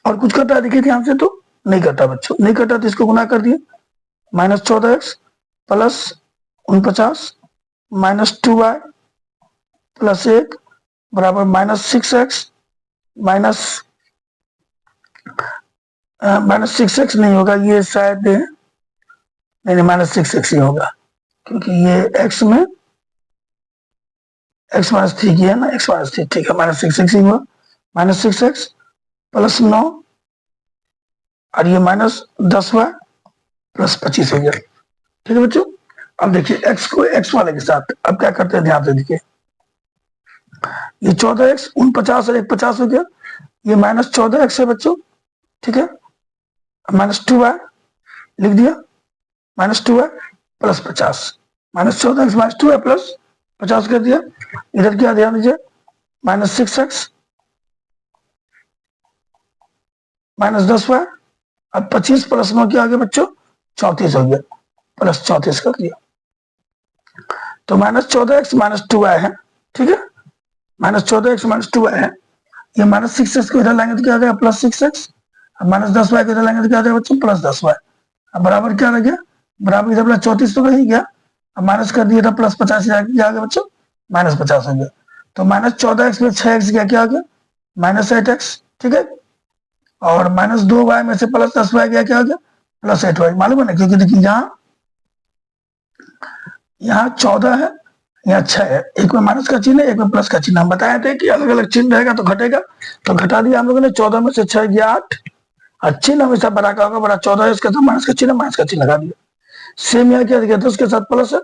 और कुछ कटा देखिए ध्यान से, तो नहीं कटा बच्चों, नहीं कटा तो इसको गुना कर दिए, minus 14x plus 49 minus 2y plus 1 बराबर माइनस 6x माइनस 6x नहीं होगा, ये शायद नहीं माइनस 6x ही होगा, क्योंकि ये x में x माइनस 3 की है ना, x माइनस 3, ठीक है माइनस 6x ही हुआ, माइनस 6x प्लस 9 और ये माइनस 10y प्लस 25 हो गया। ठीक है बच्चों, अब देखिए x को x वाले के साथ अब क्या करते हैं, ध्यान से देखिए, ये 14x 49 और 1 50 हो गया, ये माइनस 14x है बच्चों। ठीक है, माइनस 2y लिख दिया, minus 2y plus 50, minus 14x minus 2y plus 50 कर दिया। इधर क्या ध्यान दीजिए, माइनस 6x माइनस 10y, अब 25 प्लस 9 क्या आ गया बच्चों, 34 हो गया, प्लस 34 कर दिया। तो माइनस 14x माइनस 2y है। ठीक है, माइनस 14x माइनस 2y है, ये माइनस 6x को इधर लाएंगे तो क्या आ गया, प्लस 6x, अब माइनस 10y को इधर लाएंगे तो क्या आ जाएगा बच्चों, प्लस 10y। अब बराबर क्या रह गया, बराबर इधर प्लस 34 तो रह ही गया, अब माइनस कर दिया था प्लस 50 आ गया बच्चों, माइनस 50 हो गया। तो माइनस 14x में 6x क्या आ गया, माइनस 8x। ठीक है, और माइनस 2y में से प्लस 10y क्या आ गया, प्लस 8y। मालूम है ना, क्योंकि देखिए यहाँ 14 है, यहाँ 6 है, एक में माइनस का चिन्ह है, एक में प्लस का चिन्ह। हम बताए थे कि अलग अलग चिन्ह रहेगा तो घटेगा, तो घटा दिया हम लोगों ने। 14 में से 6 गया 8, और चिन्ह हमेशा बड़ा का होगा, बड़ा 14 है, इसके साथ माइनस का चिन्ह लगा दिया। सेम यहाँ क्या दिया, 10 के साथ प्लस है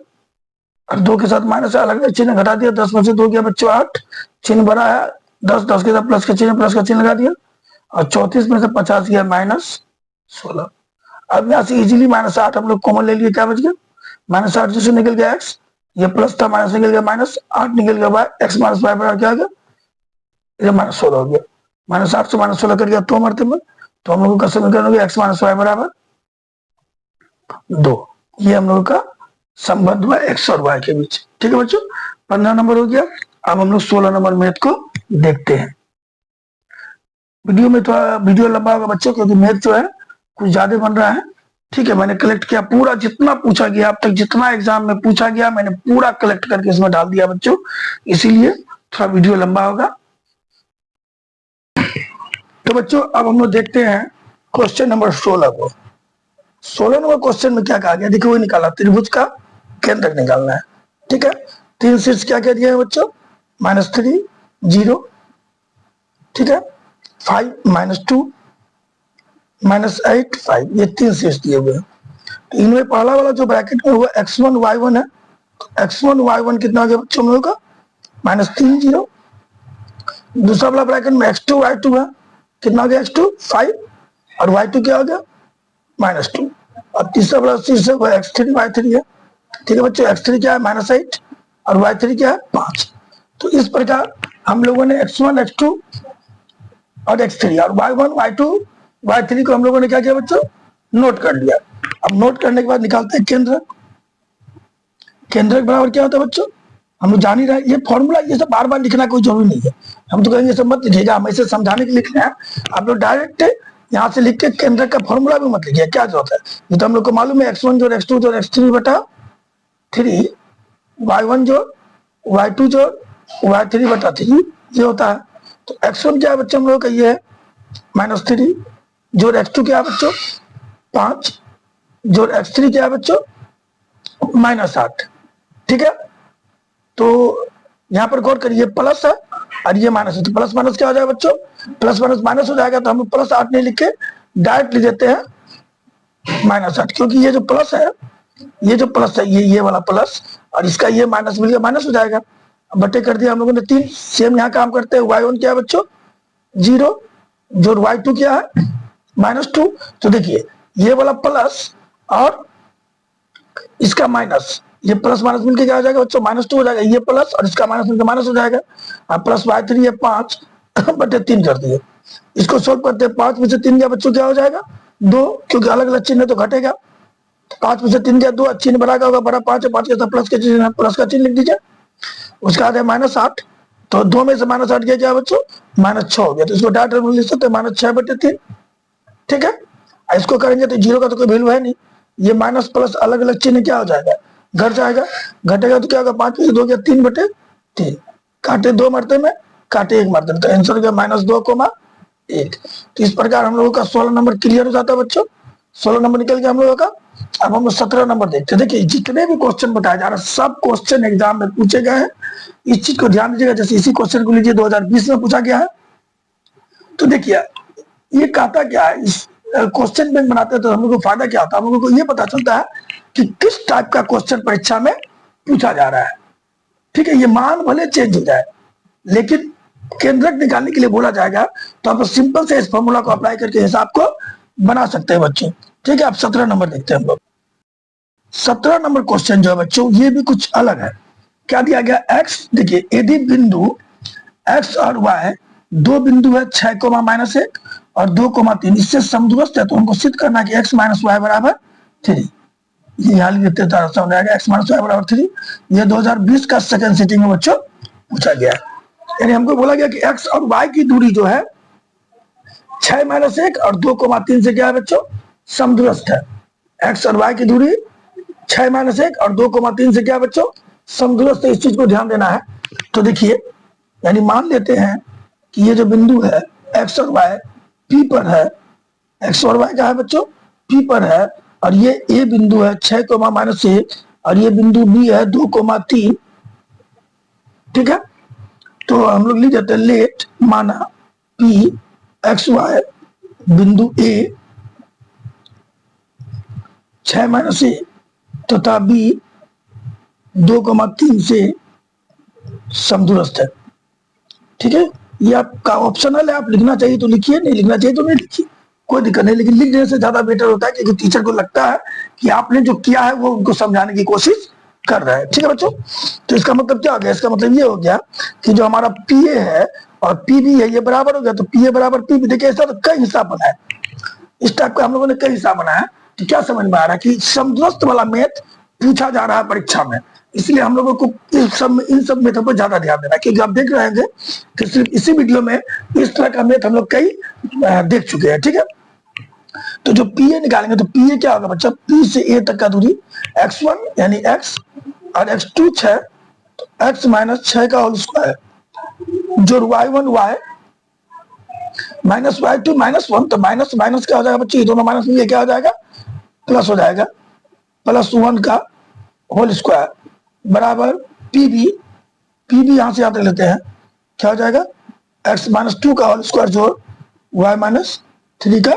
और 2 के साथ माइनस है, अलग अलग चिन्ह घटा दिया। 10 में से 2 गया बच्चों 8, चिन्ह बड़ा है 10, 10 के साथ प्लस का चिन्ह लगा दिया। और 34 में से 50 गया -16। अब यहाँ से इजीली -8 हम लोग कॉमन ले लिए, क्या बच गया -8, जैसे निकल गया x, ये प्लस था माइनस निकल गया -8 निकल गया y, x माइनस y बराबर क्या आ गया, ये -16 हो गया। -8 से -16 कर गया 2 मरते में, तो हम लोगों का समीकरण हो गया x माइनस y बराबर 2। ये हम लोगों का संबंध हुआ x और y के बीच। ठीक है बच्चों, 15 नंबर हो गया। अब हम लोग 16 नंबर मैथ को देखते हैं। वीडियो में थोड़ा वीडियो लंबा होगा बच्चों, क्योंकि मैथ जो है कुछ ज्यादा बन रहा है। ठीक है, मैंने कलेक्ट किया पूरा, जितना पूछा गया अब तक, जितना एग्जाम में पूछा गया मैंने पूरा कलेक्ट करके इसमें डाल दिया बच्चों, इसीलिए थोड़ा वीडियो लंबा होगा। तो बच्चों अब हम लोग देखते हैं क्वेश्चन नंबर 16 को। 16 नंबर क्वेश्चन में क्या कहा गया, देखिए वो निकाला, त्रिभुज का केंद्र निकालना है। ठीक है, 3 शीर्ष क्या क्या दिया है बच्चों, -3 0, ठीक है, 5 -2 -8 5, ये 3 शीर्ष दिए हुए हैं। तो इनमें पहला वाला जो ब्रैकेट में हुआ x1 y1 है, तो x1 y1 कितना हो गया बच्चों में होगा -3 0। दूसरा वाला ब्रैकेट में x2 y2 है, कितना हो गया x2 5, और y2 क्या हो गया -2। और तीसरा वाला शीर्ष है x3 y3 है। ठीक है बच्चों, x3 क्या है -8 और y3 क्या है 5। तो इस प्रकार हम लोगों ने x1 x2 और x3 और y1 y2 y3 को हम लोगों ने क्या किया बच्चों, नोट कर लिया। अब नोट करने के बाद निकालते हैं केंद्र। केंद्र के बराबर क्या होता है बच्चों, हम लोग जान ही रहे, ये फॉर्मूला ये सब बार बार लिखना कोई जरूरी नहीं है। हम तो कहेंगे सब मत लिखिएगा, हम ऐसे समझाने के लिए लिखना है। आप लोग डायरेक्ट यहाँ से लिख के केंद्र का फॉर्मूला भी मत लिखिए, क्या जरूरत है, ये तो हम लोग को मालूम है, x1 जोड़ x2 जोड़ x3 बटा 3, y1 जोड़ y2 जोड़ y3 बटा 3, ये होता है। तो x1 क्या है बच्चों हम लोग का, ये है -3 जोड़ x2 क्या है बच्चों 5 जोड़ x3 क्या है बच्चों -8। ठीक है, तो यहाँ पर गौर करिए, प्लस है और ये माइनस है, तो प्लस माइनस क्या हो जाएगा बच्चों, प्लस माइनस माइनस हो जाएगा। तो हम +8 नहीं लिख के डायरेक्ट लिख देते हैं -8, क्योंकि ये जो प्लस है, ये जो प्लस है ये वाला प्लस, और इसका ये माइनस मिल गया, माइनस हो जाएगा। बटे कर दिया हम लोगों ने 3। सेम यहाँ काम करते हैं, y1 क्या है बच्चों 0 जोड़ y2 क्या है -2। तो देखिए ये वाला प्लस और इसका माइनस, ये प्लस माइनस मिलकर क्या हो जाएगा बच्चों -2 हो जाएगा, ये प्लस और इसका माइनस मिलकर माइनस हो जाएगा। अब प्लस y3 है 5 बटे 3 कर दिए, इसको सोल्व करते हैं। 5 में से 3 गया बच्चों क्या हो जाएगा 2, क्योंकि अलग अलग चिन्ह है तो घटेगा। 5 में से 3 गया 2, चिन्ह बड़ा का होगा, बड़ा 5 है, 5 के साथ प्लस का चिन्ह लिख दीजिए। उसका आता है -8, तो 2 में से -8 गया क्या बच्चों -6 हो गया, तो इसको डायरेक्ट लिख सकते हैं -6 बटे 3। ठीक है, इसको करेंगे तो 0 का तो कोई वैल्यू है नहीं, ये माइनस प्लस अलग अलग चिन्ह क्या हो जाएगा घट जाएगा, घटेगा तो क्या होगा 5 में से 2 गया 3 बटे 3, काटे 2 मरते में काटे 1 मरते में, तो आंसर गया -2,1। तो इस प्रकार हम लोगों का 16 नंबर क्लियर हो जाता है बच्चों, 16 नंबर निकल गया हम लोगों का। अब हम 17 नंबर देखते हैं। देखिए जितने भी क्वेश्चन बताया जा रहा है सब क्वेश्चन एग्जाम में पूछे गए हैं, इस चीज को ध्यान दीजिएगा। जैसे इसी क्वेश्चन को लीजिए 2020 में पूछा गया है, तो देखिए ये कहता क्या है, इस क्वेश्चन बैंक बनाते हैं तो हम लोग को फायदा क्या होता है, हम लोगों को ये पता चलता है कि किस टाइप का क्वेश्चन परीक्षा में पूछा जा रहा है। ठीक है, ये मान भले चेंज हो जाए, लेकिन केंद्रक निकालने के लिए बोला जाएगा तो आप सिंपल से इस फॉर्मूला को अप्लाई करके हिसाब को बना सकते हैं बच्चों। ठीक है, आप 17 नंबर देखते हैं हम लोग। 17 नंबर क्वेश्चन जो है बच्चों ये भी कुछ अलग है। क्या दिया गया, एक्स, देखिए यदि बिंदु एक्स और वाई दो बिंदु है 6,-1 और 2,3 इससे समदूरस्थ है, तो उनको सिद्ध करना है कि x - y बराबर 3। ये यहाँ लिख देते हैं, समझ आएगा, x - y बराबर 3। ये 2020 का सेकंड सिटिंग में बच्चों पूछा गया है। यानी हमको बोला गया कि x और y की दूरी जो है 6-1 और 2,3 से क्या है बच्चों समदूरस्थ है। x और y की दूरी 6-1 और 2,3 से क्या है बच्चों समदूरस्थ है, इस चीज को ध्यान देना है। तो देखिए यानी मान लेते हैं कि ये जो बिंदु है x और y P पर है, x और y का है बच्चों P पर है, और ये A बिंदु है 6,-1 और ये बिंदु B है 2,3, ठीक है, तो हम लोग लिख देते हैं लेट माना पी एक्स वाई बिंदु ए 6 - ए तथा बी 2,3 से समदूरस्थ है। ठीक है, ये आपका ऑप्शनल है, आप लिखना चाहिए तो लिखिए, नहीं लिखना चाहिए तो नहीं लिखिए, कोई दिक्कत नहीं, लेकिन लिख देने से ज्यादा बेटर होता है क्योंकि टीचर को लगता है कि आपने जो किया है वो उनको समझाने की कोशिश कर रहा है। ठीक है बच्चों, तो इसका मतलब क्या हो गया, इसका मतलब ये हो गया कि जो हमारा पी ए है और पी बी है ये बराबर हो गया, तो पी ए बराबर पी बी। देखिए ऐसा तो कई हिसाब बना है, इस टाइप का हम लोगों ने कई हिसाब बनाया, तो क्या समझ में आ रहा है कि समदूरस्थ वाला मैथ पूछा जा रहा है परीक्षा में, इसलिए हम लोगों को इन सब मेथड पर ज्यादा ध्यान देना, क्योंकि आप देख रहे हैं कि सिर्फ इसी वीडियो में इस तरह का मैथ हम लोग कई देख चुके हैं। ठीक है, तो जो पी ए निकालेंगे तो पी ए क्या होगा बच्चा, पी से ए तक का दूरी x1 यानी x और x2 6, तो x - 6 का होल स्क्वायर, जो y1 y -y2 -1, तो माइनस माइनस क्या हो जाएगा बच्चे, ये दोनों माइनस में ये क्या हो जाएगा, प्लस हो जाएगा, +1 का होल स्क्वायर बराबर पी बी यहां से याद रख लेते हैं, क्या हो जाएगा x - 2 का होल स्क्वायर जोड़ y - 3 का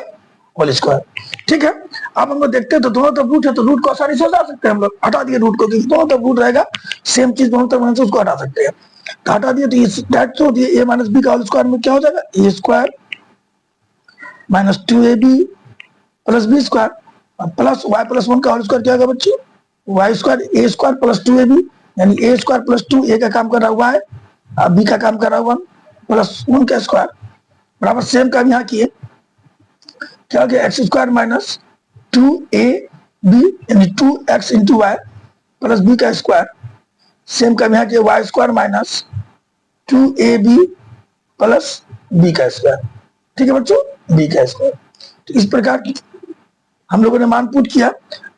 होल स्क्वायर। ठीक है, अब हम लोग देखते हैं, तो दोनों तरफ रूट है तो रूट को आसानी से हटा सकते हैं हम लोग, हटा दिए रूट को, क्योंकि दोनों तरफ रूट रहेगा, सेम चीज दोनों तरफ उसको हटा सकते हैं, तो हटा दिए तो ये a - b का होल स्क्वायर में क्या हो जाएगा, a square -2ab + b square plus y + 1 का होल स्क्वायर क्या होगा बच्चों, y square a square + 2ab, यानी a स्क्वायर + 2, a का काम कर रहा है y, b का काम कर रहा है 1 + 1 का स्क्वायर बराबर सेम काम यहाँ किए, क्या हो गया, x स्क्वायर -2ab यानी 2x × y + b का स्क्वायर, सेम काम यहाँ किए y स्क्वायर -2ab + b का स्क्वायर। ठीक है बच्चों, b का स्क्वायर। तो इस प्रकार की हम लोगों ने मान पुट किया।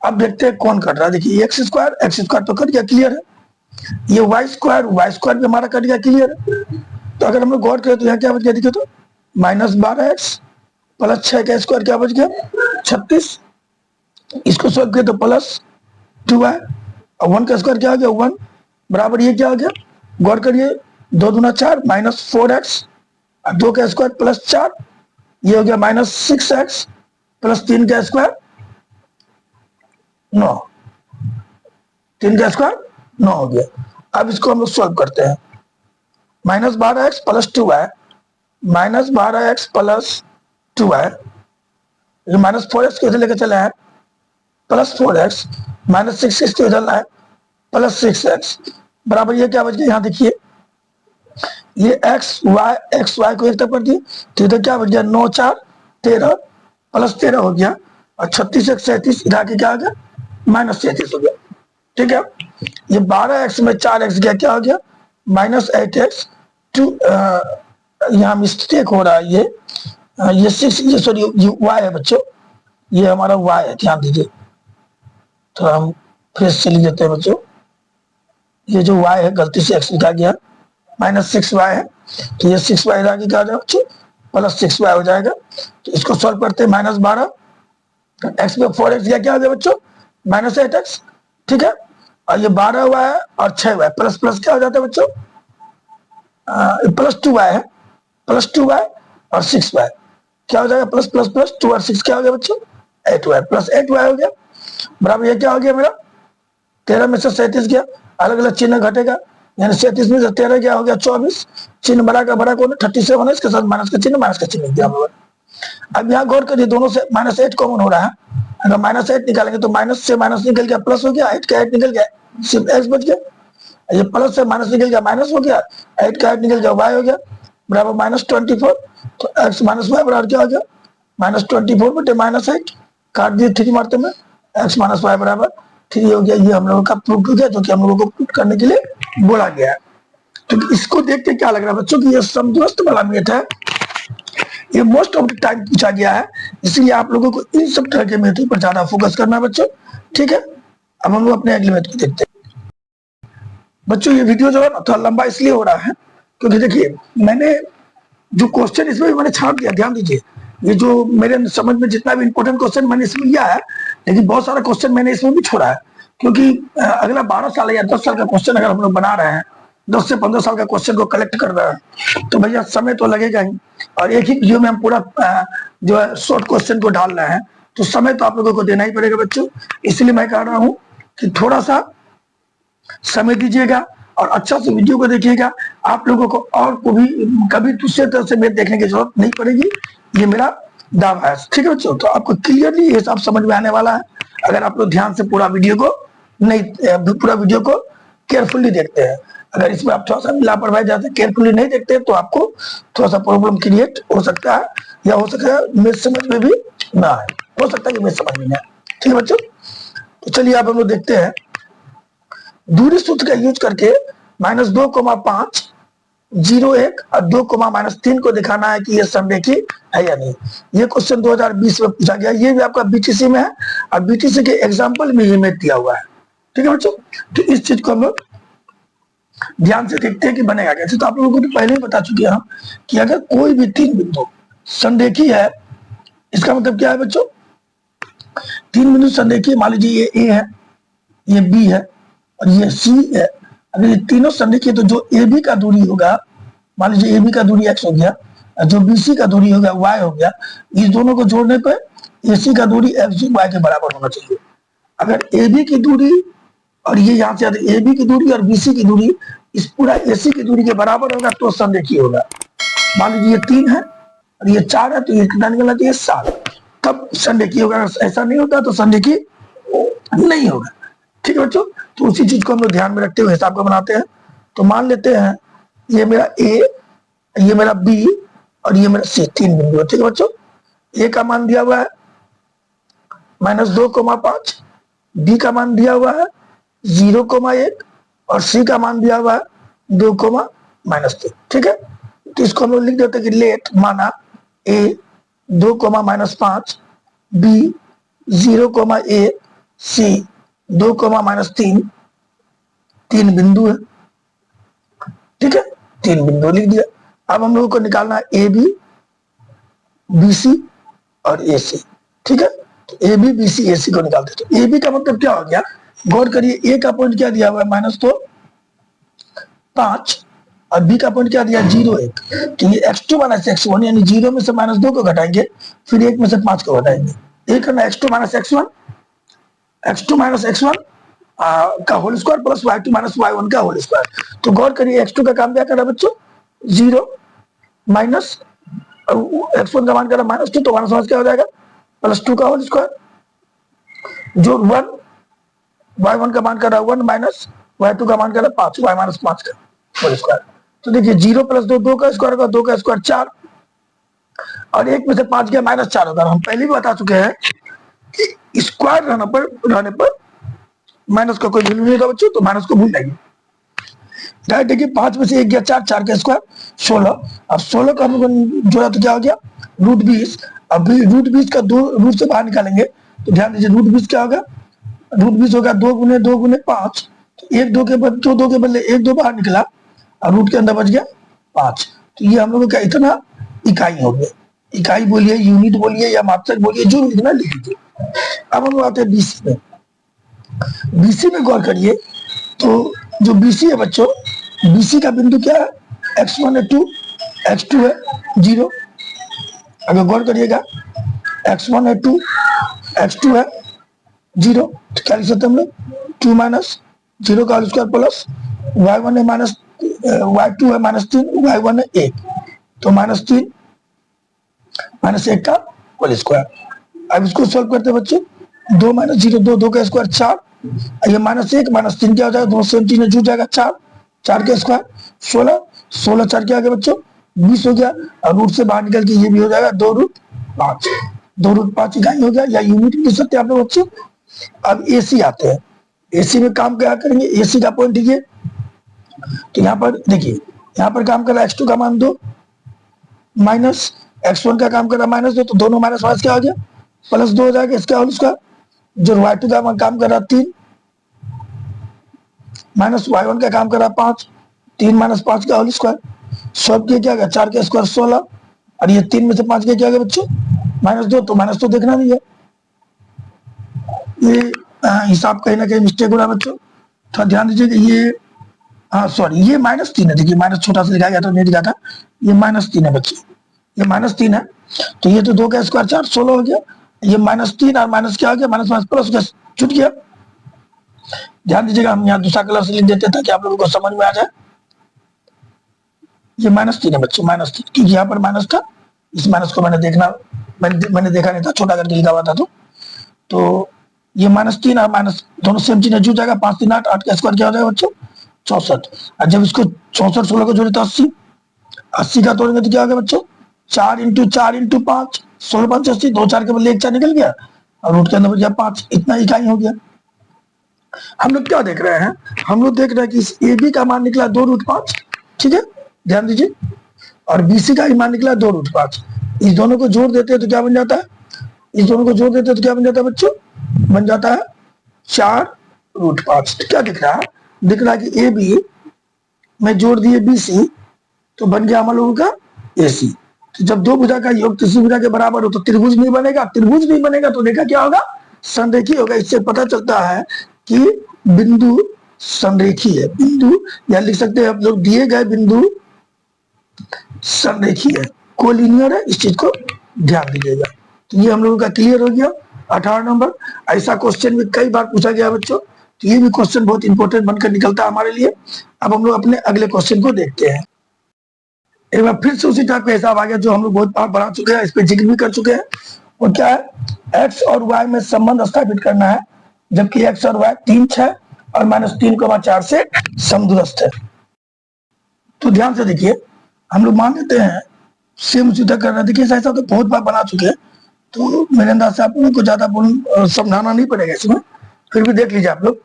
अब देखते हैं कौन कट रहा है, देखिए x स्क्वायर तो कट गया, क्लियर है, ये y स्क्वायर भी हमारा कट गया, क्लियर है। तो अगर हम लोग गौर करें तो यहाँ क्या बच गया, देखिए तो -12x + 6 का स्क्वायर क्या बच गया, 36, इसको सॉल्व किया तो +2y और 1 का स्क्वायर क्या हो गया 1 बराबर ये क्या हो गया, गौर करिए 2 दूना 4 -4x और 2 का स्क्वायर +4, ये हो गया -6x + 3 का स्क्वायर 9, 3 का स्क्वायर 9 हो गया। अब इसको हम लोग सॉल्व करते हैं, -12x + 2y -12x + 2y, ये -4x को इधर लेकर चले हैं +4x -6x को इधर लाए +6x बराबर ये क्या बच गया, यहाँ देखिए ये x y को एक तरफ कर दिए, तो इधर क्या बच गया 9 4 13 +13 हो गया और 36 1 37, इधर के क्या हो गया -33 हो गया। ठीक है, ये 12x में 4x गया, क्या हो गया -8x, यहाँ मिस्टेक हो रहा है, ये 6 ये सॉरी ये y है बच्चों, ये हमारा y है, ध्यान दीजिए, तो हम फिर से लिख देते हैं बच्चों, ये जो y है गलती से x लिखा गया -6y है, तो ये 6y आगे क्या हो जाएगा बच्चों +6y हो जाएगा। तो इसको सॉल्व करते हैं -12 x में 4x गया, क्या हो गया बच्चों -8x। ठीक है, और ये 12y है और 6y प्लस प्लस क्या हो जाता है बच्चों +2y है, +2y और 6y क्या हो जाएगा +++ 2 और 6 क्या हो गया बच्चों 8y +8y हो गया बराबर ये क्या हो गया मेरा 13 में से 37 गया, अलग अलग चिन्ह घटेगा, यानी 37 में से 13 क्या हो गया 24, चिन्ह बड़ा का बड़ा कौन है 37 है, इसके साथ माइनस का चिन्ह दिया हम लोग। अब यहाँ गौर करिए दोनों से -8 कॉमन हो रहा है, अगर -8 निकालेंगे तो माइनस से माइनस निकल गया प्लस हो गया, 8 का 8 निकल गया सिर्फ x बच गया, ये प्लस से माइनस निकल गया माइनस हो गया, 8 का 8 निकल गया y हो गया बराबर -24, तो x - y बराबर क्या हो गया -24 बटे -8, काट दिए 3 मारते में, x - y बराबर 3 हो गया। ये हम लोगों का प्रूफ हो गया, जो कि हम लोगों को प्रूफ करने के लिए बोला गया है। तो इसको देख के क्या लग रहा है बच्चों की ये समदूरस्थ वाला मेथ है, ये मोस्ट ऑफ द टाइम पूछा गया है, इसलिए आप लोगों को इन सब तरह के मेथड पर ज्यादा फोकस करना है बच्चों। ठीक है, अब हम लोग अपने अगले मेथड को देखते हैं। बच्चों ये वीडियो जो है ना थोड़ा लंबा इसलिए हो रहा है क्योंकि देखिए मैंने जो क्वेश्चन इसमें भी मैंने छाप दिया, ध्यान दीजिए, ये जो मेरे समझ में जितना भी इंपॉर्टेंट क्वेश्चन मैंने इसमें लिया है, लेकिन बहुत सारा क्वेश्चन मैंने इसमें भी छोड़ा है, क्योंकि अगला 12 साल या 10 साल का क्वेश्चन अगर हम लोग बना रहे हैं 10 से 15 साल का क्वेश्चन को कलेक्ट कर रहा है, तो भैया समय तो लगेगा ही। और एक ही वीडियो में हम पूरा जो है शॉर्ट क्वेश्चन को डाल रहे हैं, तो समय तो आप लोगों को देना ही पड़ेगा बच्चों। इसलिए मैं कह रहा हूं कि थोड़ा सा समय दीजिएगा और अच्छा से वीडियो को देखिएगा। आप लोगों को और को भी कभी दूसरे तरह से मैथ देखने की जरूरत नहीं पड़ेगी, ये मेरा दावा है। ठीक है बच्चों, तो आपको क्लियरली ये सब समझ में आने वाला है अगर आप लोग ध्यान से पूरा वीडियो को केयरफुली देखते हैं। अगर इसमें आप थोड़ा सा लापरवाही जाते केयरफुली नहीं देखते तो आपको थोड़ा सा प्रॉब्लम क्रिएट हो सकता है, या हो सकता है मैथ समझ में भी ना आए, हो सकता है कि मैथ समझ में ना आए। ठीक है बच्चों, तो चलिए आप हम लोग देखते हैं। दूरी सूत्र का यूज करके -2,5, 0,1 और 2,-3 को दिखाना है कि ये समरेखी है या नहीं। ये क्वेश्चन 2020 में पूछा गया, ये भी आपका बीटीसी में है और बीटीसी के एग्जाम्पल में ये मैथ दिया हुआ है। ठीक है बच्चों, तो इस चीज को हम लोग ध्यान से देखते हैं कि बनेगा कैसे। तो आप लोगों को तो पहले ही बता चुके हैं हम कि अगर कोई भी 3 बिंदु संरेखी है, इसका मतलब क्या है बच्चों, 3 बिंदु संरेखी, मान लीजिए ये ए है, ये बी है और ये सी है। अगर ये तीनों संरेखी तो जो ए बी का दूरी होगा, मान लीजिए ए बी का दूरी x हो गया, जो बी सी का दूरी हो गया y हो गया, इस दोनों को जोड़ने पर ए सी का दूरी x y के बराबर होना चाहिए। अगर ए बी की दूरी और ये यहाँ से ए बी की दूरी और बी सी की दूरी इस पूरा ए सी की दूरी के बराबर होगा तो संरेखी होगा। मान लीजिए ये 3 है और ये 4 है, तो ये कितना निकलना चाहिए 7, तब संरेखी होगा। ऐसा नहीं होता तो संरेखी नहीं होगा। ठीक है बच्चों, तो उसी चीज को हम लोग ध्यान में रखते हुए हिसाब को बनाते हैं। तो मान लेते हैं ये मेरा ए, ये मेरा बी और ये मेरा सी, 3 बिंदु है। ठीक है बच्चों, ए का मान दिया हुआ है -2,5, बी का मान दिया हुआ है 0,1 और सी का मान दिया हुआ है 2,-3। ठीक है, तो इसको हम लोग लिख देते हैं कि लेट माना ए 2,-5, बी 0,1, सी 2,-3, 3 बिंदु है। ठीक है, 3 बिंदु लिख दिया। अब हम लोगों को निकालना है ए बी, बी सी और ए सी। ठीक है, तो ए बी, बी सी, ए सी को निकालते हैं। तो ए बी का मतलब क्या हो गया, गौर करिए, ए का पॉइंट क्या दिया हुआ है -2,5 और बी का पॉइंट क्या दिया 0,1। तो ये x2 - x1 यानी 0 में से -2 को घटाएंगे, फिर 1 में से 5 को घटाएंगे। एक है ना x2 - x1, x2 - x1 का whole square plus y2 - y1 का होल स्क्वायर। तो गौर करिए x2 का काम क्या कर रहा है बच्चों 0 माइनस x1 का मान कर रहा है -2, तो माइनस क्या हो जाएगा +2 का होल स्क्वायर, जो 1 y1 का मान कर रहा है 1 माइनस y2 का मान कर रहा है 5, y - 5 का होल स्क्वायर। तो देखिए 0 + 2 2 का स्क्वायर होगा, 2 का स्क्वायर 4 और 1 में से 5 गया -4 होगा। हम पहले भी बता चुके हैं कि स्क्वायर रहने पर माइनस का कोई वैल्यू नहीं होगा बच्चों, तो माइनस को भूल जाइए। राइट, देखिए 5 में से 1 गया 4, 4 का स्क्वायर 16। अब 16 का हम लोग जोड़ा तो क्या हो गया √20। अब √20 का 2 रूट से बाहर निकालेंगे तो ध्यान दीजिए √20 क्या होगा, √20 होगा 2 × 2 × 5, तो 1 2 के बदले 1 2 बाहर निकला और रूट के अंदर बच गया 5। तो ये हम लोगों का इतना इकाई हो गया, इकाई बोलिए, यूनिट बोलिए या मात्रक बोलिए, जो भी लिखना लिख लीजिए। अब हम लोग आते हैं बीसी में। बीसी में गौर करिए, तो जो बीसी है बच्चों, बीसी का बिंदु क्या है x1 है 2, x2 है 0। अगर गौर करिएगा x1 है 2, x2 है 0, तो क्या लिख सकते हम लोग 2 माइनस 0 का स्क्वायर प्लस y1 है y2 है -3, y1 है 1, तो -3 -1 का होल स्क्वायर। अब इसको सॉल्व करते हैं बच्चों, 2 - 0 2, 2 का स्क्वायर 4, ये -1 -3 क्या हो जाएगा, 2 से 3 जुड़ जाएगा 4, 4 का स्क्वायर 16, 16 4 क्या आ गया बच्चों 20 हो गया। और रूट से बाहर निकल के ये भी हो जाएगा 2√5, 2√5 इकाई हो गया या यूनिट लिख सकते हैं आप लोग बच्चों। अब एसी आते हैं, एसी में काम क्या करेंगे, एसी का पॉइंट ये, तो यहाँ पर देखिए, यहाँ पर काम कर रहा है x2 का मान 2 माइनस x1 का काम कर रहा है -2, तो दोनों माइनस माइनस क्या आ गया +2 हो जाएगा इसका होल स्क्वायर। जो y2 का काम कर रहा है 3 माइनस y1 का काम कर रहा है 5, 3 - 5 का होल स्क्वायर। सब के क्या गया 4 का स्क्वायर 16 और ये 3 में से 5 के क्या गया बच्चों -2, तो -2 देखना नहीं है, ये हिसाब कहीं ना कहीं मिस्टेक हो रहा है बच्चों, थोड़ा ध्यान दीजिए कि ये हाँ सॉरी, ये -3 है, देखिए माइनस छोटा सा लिखा गया था, नहीं लिखा था, ये -3 है बच्चे, ये -3 है। तो ये तो 2 का स्क्वायर 4, 16 हो गया। ये -3 और माइनस क्या हो गया, माइनस माइनस प्लस गया, छूट गया। ध्यान दीजिएगा, हम यहाँ दूसरा कलर से लिख देते हैं ताकि आप लोगों को समझ में आ जाए। ये -3 है बच्चों, -3, क्योंकि यहाँ पर माइनस था, इस माइनस को मैंने देखा नहीं था, छोटा करके लिखा हुआ था। तो ये -3 और माइनस दोनों सेम चीज है, जुड़ जाएगा, 5 3 8, 8 का स्क्वायर क्या हो जाएगा बच्चों, 64। और जब इसको 64 16 को जोड़े तो 80, 80 का तोड़ेंगे तो क्या होगा बच्चों, 4 इंटू 4 इंटू 5, 16 5 80, 2 4 के बदले 1 4 निकल गया, और रूट के अंदर बच गया 5, इतना इकाई हो गया। हम लोग क्या देख रहे हैं, हम लोग देख रहे हैं कि इस ए बी का मान निकला 2√5, ठीक है, ध्यान दीजिए, और बीसी का मान निकला 2√5। इस दोनों को जोड़ देते हैं तो क्या बन जाता है, इस दोनों को जोड़ देते हैं तो क्या बन जाता है बच्चों, बन जाता है 4√5। तो क्या दिख रहा है, दिख रहा है कि ए बी में जोड़ दिए बी सी, तो बन गया हम लोगों का ए सी। तो जब दो भुजा का योग तीसरी भुजा के बराबर हो तो त्रिभुज नहीं बनेगा, त्रिभुज नहीं बनेगा तो देखा क्या होगा, संरेखी होगा। इससे पता चलता है कि बिंदु संरेखी है, बिंदु या लिख सकते हैं आप लोग, दिए गए बिंदु संरेखी है, कोलिनियर है, इस चीज को ध्यान दीजिएगा। तो ये हम लोगों का क्लियर हो गया 18 नंबर। ऐसा क्वेश्चन भी कई बार पूछा गया बच्चों, तो ये भी क्वेश्चन बहुत इंपॉर्टेंट बनकर निकलता है हमारे लिए। अब हम लोग अपने अगले क्वेश्चन को देखते हैं। एक बार फिर से उसी टाइप का हिसाब आ गया जो हम लोग बहुत बार बना चुके हैं, इस पर जिक्र भी कर चुके हैं। और क्या है, एक्स और वाई में संबंध स्थापित करना है, जबकि एक्स और वाई 3 6 और -3,4 से समदूरस्थ है। तो ध्यान से देखिए, हम लोग मान लेते हैं सेम उसी तरह करना। देखिए ऐसा तो बहुत बार बना चुके हैं, तो मेरे अंदाज से आप लोगों को ज्यादा समझाना नहीं पड़ेगा इसमें, फिर भी देख लीजिए आप लोग।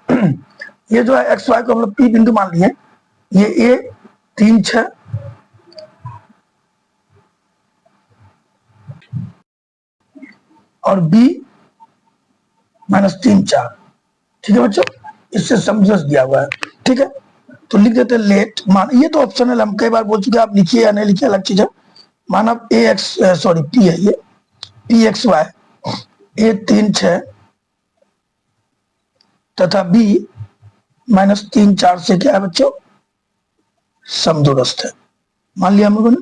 ये जो है एक्स वाई को हम लोग पी बिंदु मान लिए, ये ए 3 6 और बी -3 4, ठीक है बच्चों, इससे समझ दिया हुआ है, ठीक है। तो लिख देते हैं लेट मान, ये तो ऑप्शनल, हम कई बार बोल चुके हैं, आप लिखिए या नहीं लिखिए अलग चीज है। माना ए एक्स सॉरी पी है, ये पी एक्स वाई ए 3 6 तथा बी -3 4 से क्या है बच्चों, समदूरस्थ है। मान लिया हम लोगों ने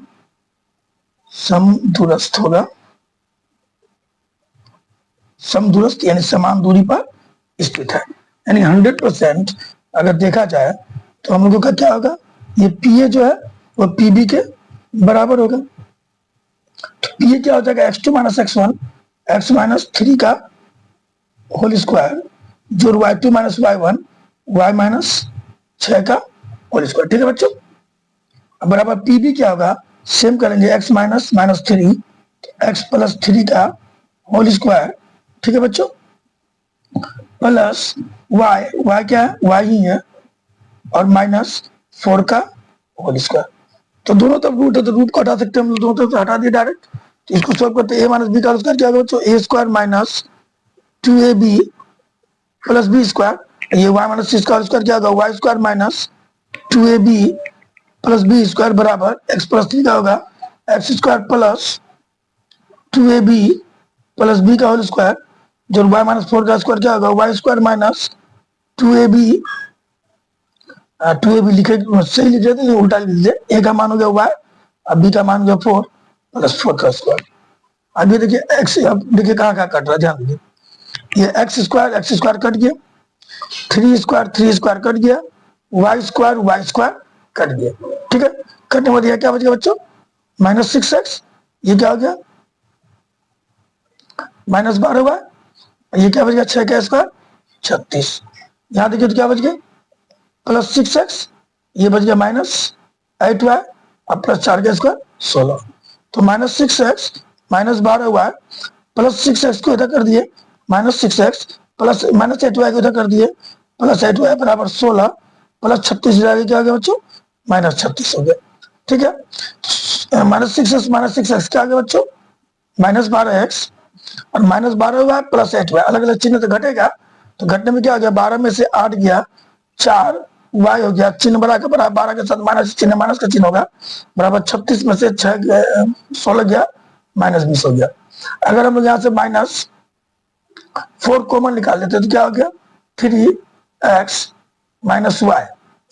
समदूरस्थ होगा, समदूरस्थ यानी समान दूरी पर स्थित है, यानी 100% अगर देखा जाए तो हम लोगों का क्या होगा, ये पी ए जो है वो पी बी के बराबर होगा। तो पी ए क्या हो जाएगा, x2 - x1 x -3 का होल स्क्वायर जो y2 - y1 y -6 का होल स्क्वायर, ठीक है बच्चों। अब बराबर पी बी क्या होगा, सेम करेंगे, x -3 x +3 का होल स्क्वायर, ठीक है बच्चों, प्लस y क्या है, y ही है, और -4 का होल स्क्वायर। तो दोनों तरफ रूट है तो रूट को हटा सकते हैं हम लोग, दोनों तरफ से हटा दिए डायरेक्ट। तो इसको सॉल्व करते हैं, a - b का स्क्वायर क्या होगा बच्चों, a² - 2ab plus B square, ये y - c का स्क्वायर क्या होगा, y² - 2ab plus B square बराबर x +3 का होगा x² plus 2ab plus B का होल स्क्वायर, जो y -4 का स्क्वायर क्या होगा, y² - 2ab 2ab लिखे सही लिख रहे थे, उल्टा लिख दीजिए, a का मान हो गया y और b का मान हो गया 4 प्लस 4 का स्क्वायर। अभी देखिए x, अब देखिए कहाँ कहाँ कट रहा है, ध्यान दीजिए, ये x² कट गया, 3² कट गया, y² कट गया, ठीक है। कटने के बाद यह क्या बच गया बच्चों, -6x, ये क्या हो गया -12y, ये क्या बच गया 6 का स्क्वायर 36। यहाँ देखिए तो क्या बच गया, +6x, ये बच गया -8y और +4 का स्क्वायर 16। तो -6x -12y प्लस 6x को इधर कर दिए, -6x प्लस -8y को इधर कर दिए, +8y बराबर 16 प्लस 36 जाएगा, क्या हो गया बच्चों, -36 हो गया, ठीक है। -6x क्या आ गया बच्चों, -12x और -12y प्लस 8y, अलग अलग चिन्ह तो घटेगा, तो घटने में क्या हो गया, 12 में से 8 गया, 4 y हो गया, चिन्ह बड़ा का बराबर 12 के साथ माइनस चिन्ह, माइनस का चिन्ह होगा, बराबर 36 में से 16 गया, -20 हो गया। अगर हम लोग यहाँ से -4 कॉमन निकाल लेते तो क्या हो गया, 3x - y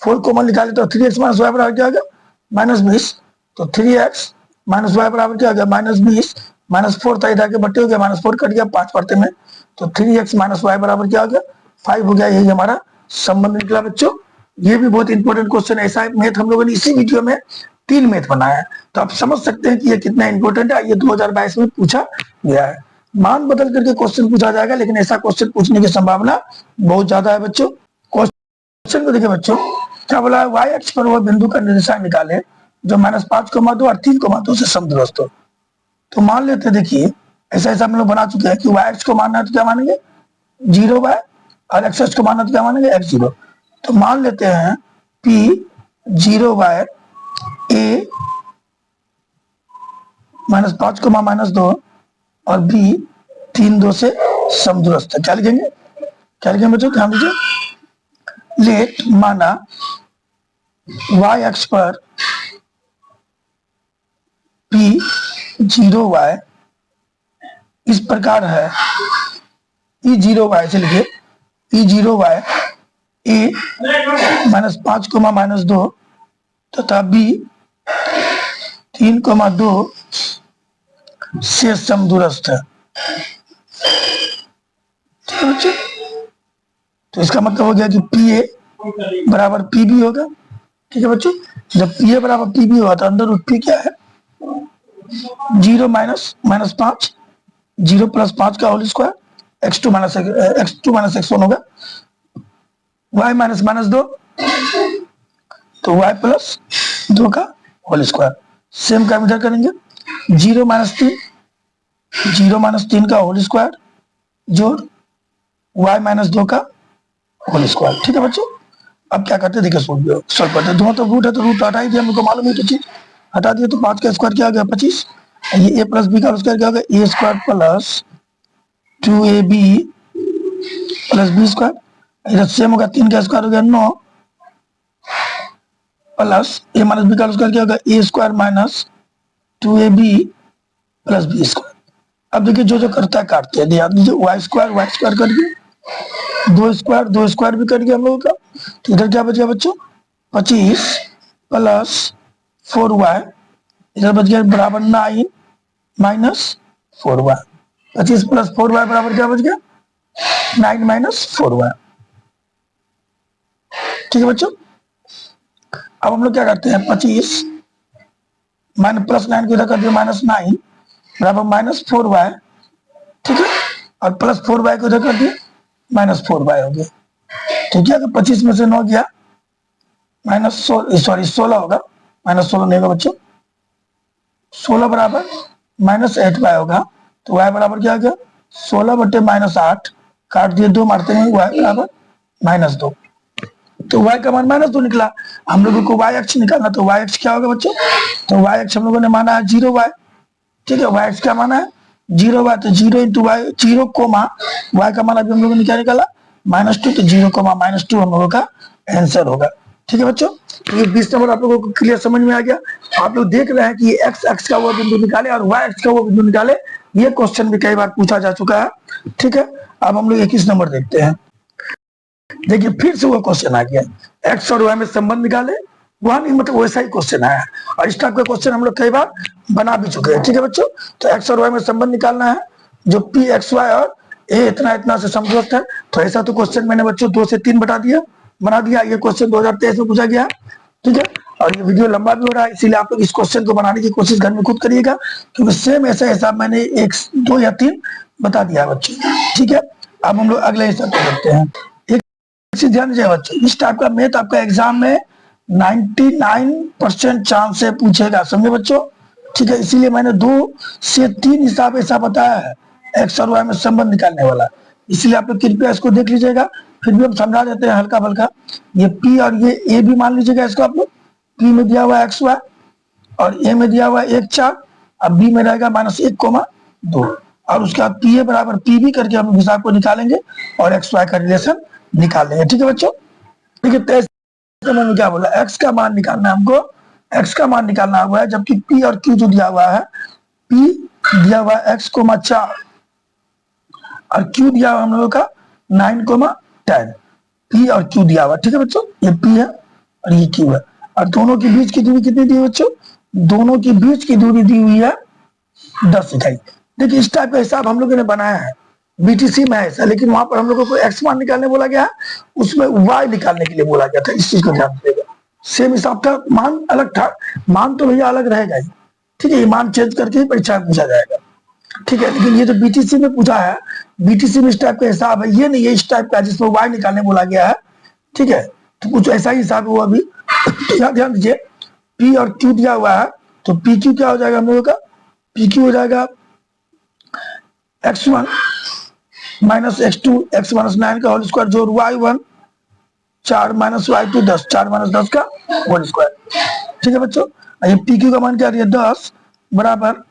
4 कॉमन निकाले तो 3x माइनस वाई बराबर क्या आ गया -20। तो 3x माइनस वाई बराबर क्या आ गया -20, -4 था, इधर के बट्टे हो गया, -4 कट गया 5 पढ़ते में, तो 3x माइनस वाई बराबर क्या आ गया 5 हो गया। यही हमारा संबंध निकला बच्चों। ये भी बहुत इंपॉर्टेंट क्वेश्चन है। ऐसा मैथ हम लोगों ने इसी वीडियो में 3 मैथ बनाया है, तो आप समझ सकते हैं कि ये कितना इंपॉर्टेंट है। ये 2022 में पूछा गया है। मान बदल करके क्वेश्चन पूछा जाएगा, लेकिन ऐसा क्वेश्चन पूछने की संभावना बहुत ज्यादा है बच्चों। क्वेश्चन को देखिए बच्चों, क्या बोला है, वाई एक्स पर वह बिंदु का निर्देशांक निकाले जो -5,2 और 3,2 से समदूरस्थ हो। तो मान लेते हैं, देखिए ऐसा ऐसा हम लोग बना चुके हैं कि वाई एक्स को मानना है तो क्या मानेंगे 0 वाई, और एक्स एक्स को मानना तो क्या मानेंगे x0। तो मान लेते हैं p 0 वाई a -5 -2 और b 3,2 से समदूरस्थ है। क्या लिखेंगे, क्या लिखेंगे बच्चों, ध्यान दीजिए। लेट माना y अक्ष पर p 0 वाई इस प्रकार है, p 0 वाई से लिखे p 0 वाई a -5 -2 तथा b 3,2 से समदूरस्थ है। ठीक है बच्चों, तो इसका मतलब हो गया कि पी ए बराबर पी बी होगा। ठीक है बच्चों, जब पी ए बराबर पी बी होगा तो अंदर रूट पी क्या है 0 -5, 0 + 5 का होल स्क्वायर, x2 -x1 होगा, y -2 तो y + 2 का होल स्क्वायर। सेम काम इधर करेंगे, 0 -3 का होल स्क्वायर जोड़ y -2 का होल स्क्वायर। ठीक है बच्चों, अब क्या करते हैं देखिए, सॉल्व करते हैं। दोनों तो रूट है तो रूट हटा ही दिया, हमको मालूम है तो चीज हटा दिया, तो 5 का स्क्वायर क्या आ गया 25, ये a + b का स्क्वायर क्या हो गया a² + 2ab + b², इधर सेम होगा 3 का स्क्वायर हो गया 9 प्लस a - b का स्क्वायर क्या होगा a² - 2ab + b²। अब देखिए जो जो करता है काटते हैं, ध्यान दीजिए, y² कर दिए, 2 स्क्वायर भी कर गया हम लोगों का, तो इधर क्या बच गया बच्चों 25 + 4y, इधर बच गया बराबर 9 - 4y। 25 + 4y बराबर क्या बच गया 9 - 4y। ठीक है बच्चों, अब हम लोग क्या करते हैं 25 +9 को इधर कर दिया -9 बराबर -4y। ठीक है, और +4y को इधर कर दिया -4y हो गया। ठीक है, अगर 25 में से 9 गया -16 होगा, -16 नहीं होगा बच्चों, 16 बराबर -8y होगा, तो y बराबर क्या आ गया 16/-8, काट दिए 2 मारते हैं, y बराबर -2। तो y का मान -2 निकला। हम लोगों को y अक्ष निकालना, तो y अक्ष क्या होगा बच्चों, तो y अक्ष हम लोगों ने माना है 0 y। ठीक है, y अक्ष क्या माना है 0 y, तो 0 × y 0, y का मान अभी हम लोगों ने क्या निकाला -2, तो 0, -2 हम लोगों का आंसर होगा। ठीक है बच्चों, तो ये 20 नंबर आप लोगों को क्लियर समझ में आ गया। आप लोग देख रहे हैं कि x अक्ष का वो बिंदु निकाले और y अक्ष का वो बिंदु निकाले, ये क्वेश्चन भी कई बार पूछा जा चुका है। ठीक है, अब हम लोग 21 नंबर देखते हैं। देखिए फिर से वो क्वेश्चन आ गया, एक्स और वाई में संबंध निकाले, वहां नहीं मतलब वैसा ही क्वेश्चन आया, और इस टाइप का क्वेश्चन हम लोग कई बार बना भी चुके हैं। ठीक है बच्चों, तो एक्स और वाई में संबंध निकालना है, जो पी एक्स वाई और ए इतना इतना से समदूरस्थ है। तो ऐसा तो क्वेश्चन मैंने बच्चों 2 से 3 बना दिया। ये क्वेश्चन 2023 में पूछा गया। ठीक है, और ये वीडियो लंबा भी हो रहा है, इसीलिए आप लोग इस क्वेश्चन को बनाने की कोशिश घर में खुद करिएगा, क्योंकि सेम ऐसा हिसाब मैंने 1, 2 या 3 बता दिया है बच्चों। ठीक है, अब हम लोग अगले हिसाब को देखते हैं। ध्यान दीजिए बच्चों, इस टाइप का मैथ आपका एग्जाम में 99% चांस से पूछेगा, समझे बच्चों। ठीक है, इसीलिए मैंने 2 से 3 हिसाब ऐसा बताया है एक्स और वाई में संबंध निकालने वाला, इसलिए आप लोग कृपया इसको देख लीजिएगा। फिर भी हम समझा देते हैं हल्का फल्का। ये पी और ये ए भी मान लीजिएगा, इसको आप लोग पी में दिया हुआ एक्स वाई और ए में दिया हुआ 1 4, अब बी में रहेगा -1,2, और उसके बाद पी ए बराबर पी बी करके हम हिसाब को निकालेंगे और एक्स वाई का रिलेशन निकाल लेंगे। ठीक है बच्चों, देखिए 23 नंबर में क्या बोला, एक्स का मान निकालना है हमको, एक्स का मान निकालना हुआ है, जबकि पी और क्यू जो दिया हुआ है, पी दिया हुआ है x,4 और क्यू दिया हुआ हम लोगों का 9,10, पी और क्यू दिया हुआ। ठीक है बच्चों, ये पी है और ये क्यू है, और दोनों के बीच की दूरी कितनी दी है बच्चों? दोनों के बीच की दूरी दी हुई है 10 इकाई। देखिए इस टाइप का हिसाब हम लोगों ने बनाया है, बीटीसी में ऐसा, लेकिन वहां पर हम लोगों को एक्स मान निकालने बोला गया है, उसमें वाई निकालने के लिए बोला गया था, इस चीज को ध्यान रखिएगा। सेम हिसाब था, मान अलग था, मान तो भैया अलग रहेगा ही, ठीक है, ये मान चेंज करके ही परीक्षा में पूछा जाएगा, ठीक है। लेकिन ये जो बीटीसी में पूछा है, बीटीसी में इस टाइप का हिसाब है, ये नहीं है इस टाइप का जिसमें वाई निकालने बोला गया है, ठीक है। तो कुछ ऐसा ही हिसाब हुआ अभी। यहाँ ध्यान दीजिए, पी और क्यू दिया हुआ है, तो पी क्यू क्या हो जाएगा हम लोगों का? पी क्यू हो जाएगा x1 minus x2 x minus 9 का होल स्क्वायर जोड़ y1 4 माइनस y2 10 4 माइनस 10 का होल स्क्वायर, ठीक है बच्चों। ये पी क्यू का मान क्या दिया 10 बराबर,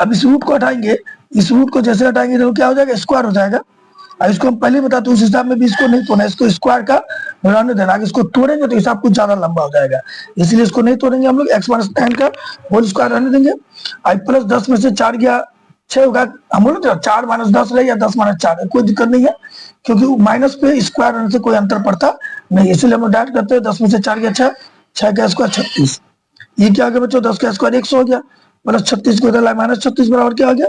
अब इस रूट को हटाएंगे, इस रूट को जैसे हटाएंगे तो क्या हो जाएगा? स्क्वायर हो जाएगा। और इसको हम पहले बताते उस हिसाब में भी इसको नहीं तोड़ना, इसको स्क्वायर का रहने देना, इसको तोड़ेंगे तो हिसाब कुछ ज्यादा लंबा हो जाएगा, इसलिए इसको नहीं तोड़ेंगे हम लोग, एक्स माइनस 9 का होल स्क्वायर रहने देंगे। आई प्लस 10 में से 4 गया 6 होगा, हम बोले तो 4 माइनस 10 रहे या 10 माइनस 4, कोई दिक्कत नहीं है, क्योंकि माइनस पे स्क्वायर रहने से कोई अंतर पड़ता नहीं, इसलिए हम लोग डायरेक्ट करते हैं। 10 में से 4 गया 6, 6 का स्क्वायर 36, ये क्या हो गया बच्चों? 10 का स्क्वायर 100 हो गया, प्लस 36 को इधर लाए माइनस 36 बराबर क्या हो गया?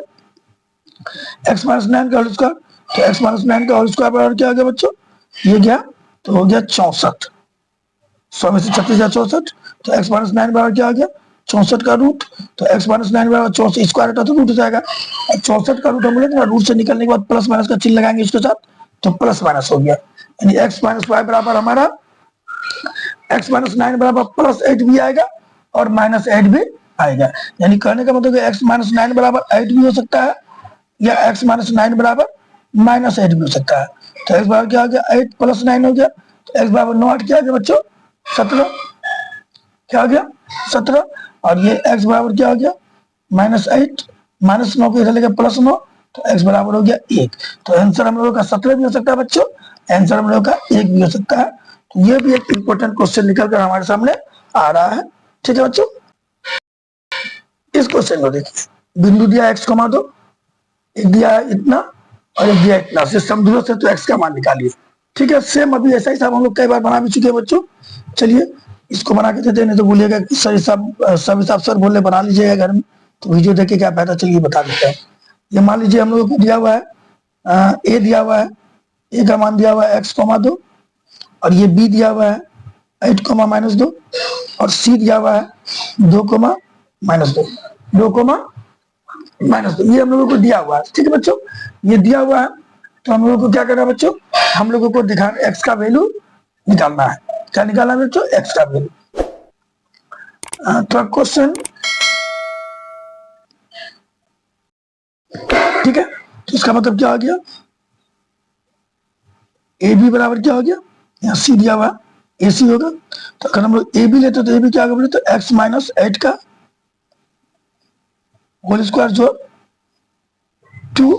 एक्स माइनस 9 का होल स्क्वायर, तो एक्स माइनस 9 का होल स्क्वायर बराबर क्या हो गया बच्चों? ये क्या? तो हो गया 64, 100 में से 36 या 64, तो एक्स माइनस 9 बराबर क्या हो गया? 64 का रूट, तो एक्स माइनस 9 बराबर 64 स्क्वायर हटा तो रूट हो जाएगा, और 64 का रूट हम बोले ना, रूट से निकलने के बाद प्लस माइनस का चिन्ह लगाएंगे इसके साथ, तो प्लस माइनस हो गया, यानी एक्स माइनस वाई बराबर हमारा एक्स माइनस 9 बराबर प्लस 8 भी आएगा और माइनस 8 भी आएगा, यानी कहने का मतलब एक्स माइनस 9 बराबर 8 भी हो सकता है, या एक्स माइनस 9 बराबर माइनस 8 भी हो सकता है। तो एक्स बराबर क्या हो गया? 8 प्लस 9 हो गया, तो एक्स बराबर 9 8 क्या आ गया बच्चों? 17, क्या हो गया? 17, और ये एक्स बराबर क्या हो गया? माइनस 8, माइनस 9 को इधर लेकर प्लस 9, तो एक्स बराबर हो गया 1। तो आंसर हम लोगों का 17 भी हो सकता है बच्चों, आंसर हम लोगों का 1 भी हो सकता है। तो ये भी एक इंपॉर्टेंट क्वेश्चन निकल कर हमारे सामने आ रहा है, ठीक है बच्चों। इस क्वेश्चन को देखिए, बिंदु दिया एक्स कमा दो, एक दिया है इतना और एक दिया है इतना, से समझो से तो एक्स का मान निकालिए, ठीक है। सेम अभी ऐसा ही सब हम लोग कई बार बना भी चुके हैं बच्चों। चलिए इसको बना के देते, नहीं तो बोलिएगा सर सब हिसाब सर बोले बना लीजिएगा घर में, तो वीडियो देख के क्या फायदा, चलिए बता देते हैं। ये मान लीजिए हम लोगों को दिया हुआ है ए दिया हुआ है, ए का मान दिया हुआ है एक्स कमा दो, और ये बी दिया हुआ है 8 कोमा माइनस 2, और सी दिया हुआ है 2 कोमा माइनस 2, 2 कोमा माइनस 2, ये हम लोगों को दिया हुआ है, ठीक है बच्चों। ये दिया हुआ है तो हम लोगों को क्या करना है बच्चों? हम लोगों को दिखा एक्स का वैल्यू निकालना है, क्या निकालना है बच्चों? एक्स का वैल्यू। तो क्वेश्चन, ठीक है, तो इसका मतलब क्या आ गया? ए बी बराबर क्या हो गया? यहाँ सी दिया हुआ ए सी होगा, तो अगर हम लोग ए बी लेते तो ए बी क्या होगा बोले तो एक्स माइनस 8 का होल स्क्वायर जो 2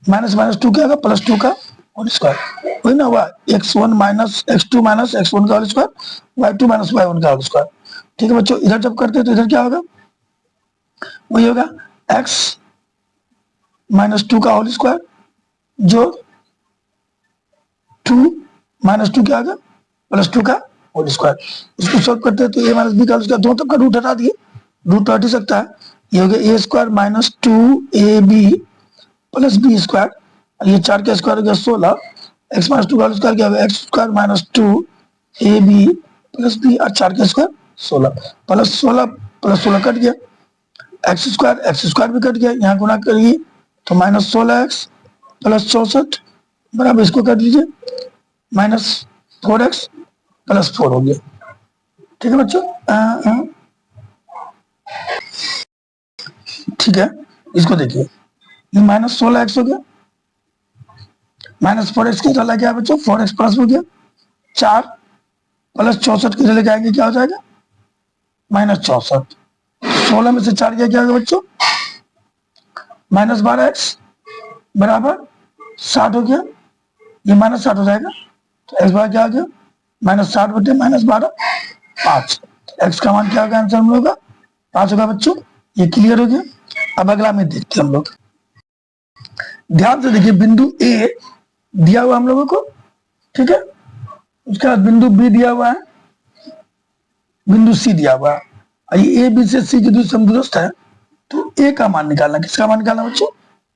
माइनस माइनस 2 क्या होगा? प्लस 2 का होल स्क्वायर, वही ना हुआ x1 minus x2 minus x1 का whole square, y2 minus y1 का होल स्क्वायर, ठीक है बच्चों। इधर जब करते हैं तो इधर क्या होगा? वही होगा x माइनस 2 का होल स्क्वायर जो 2 माइनस 2 क्या होगा? प्लस 2 का होल स्क्वायर। इसको सॉल्व करते हैं तो a माइनस बी का होल स्क्वायर, दोनों तरफ का रूट हटा दिए, रूट हट ही सकता है, ये हो गया A square minus 2ab plus B square, ये 4 का स्क्वायर हो गया 16, एक्स माइनस 2 का स्क्वायर क्या होगा? X square minus 2ab plus B, और 4 का स्क्वायर 16, प्लस 16 प्लस 16 कट गया, एक्स स्क्वायर भी कट गया, यहाँ गुना करिए तो माइनस 16x प्लस 64 बराबर इसको कर लीजिए माइनस 4x प्लस 4 हो गया, ठीक है बच्चों। ठीक है, इसको देखिए, ये माइनस 16x हो गया, माइनस 4x की तरह क्या बच्चों? 4x प्लस हो गया, 4 प्लस 64 की तरह आएंगे क्या हो जाएगा? माइनस 64, 16 में से 4 गया क्या होगा बच्चों? माइनस 12x बराबर 60 हो गया, ये माइनस 60 हो जाएगा, तो एक्स बार क्या हो गया? माइनस 60 बटे माइनस 12 5, एक्स का मान क्या होगा? आंसर हम लोग का 5 होगा बच्चों, ये क्लियर हो गया। अब अगला में देखते हैं हम लोग, ध्यान से देखिए, बिंदु ए दिया हुआ हम लोगों को, ठीक है, उसके बाद बिंदु बी दिया हुआ है, बिंदु सी दिया हुआ है, और ये ए बी से सी की दूरी समदूरस्थ है, तो ए का मान निकालना, किसका मान निकालना बच्चों,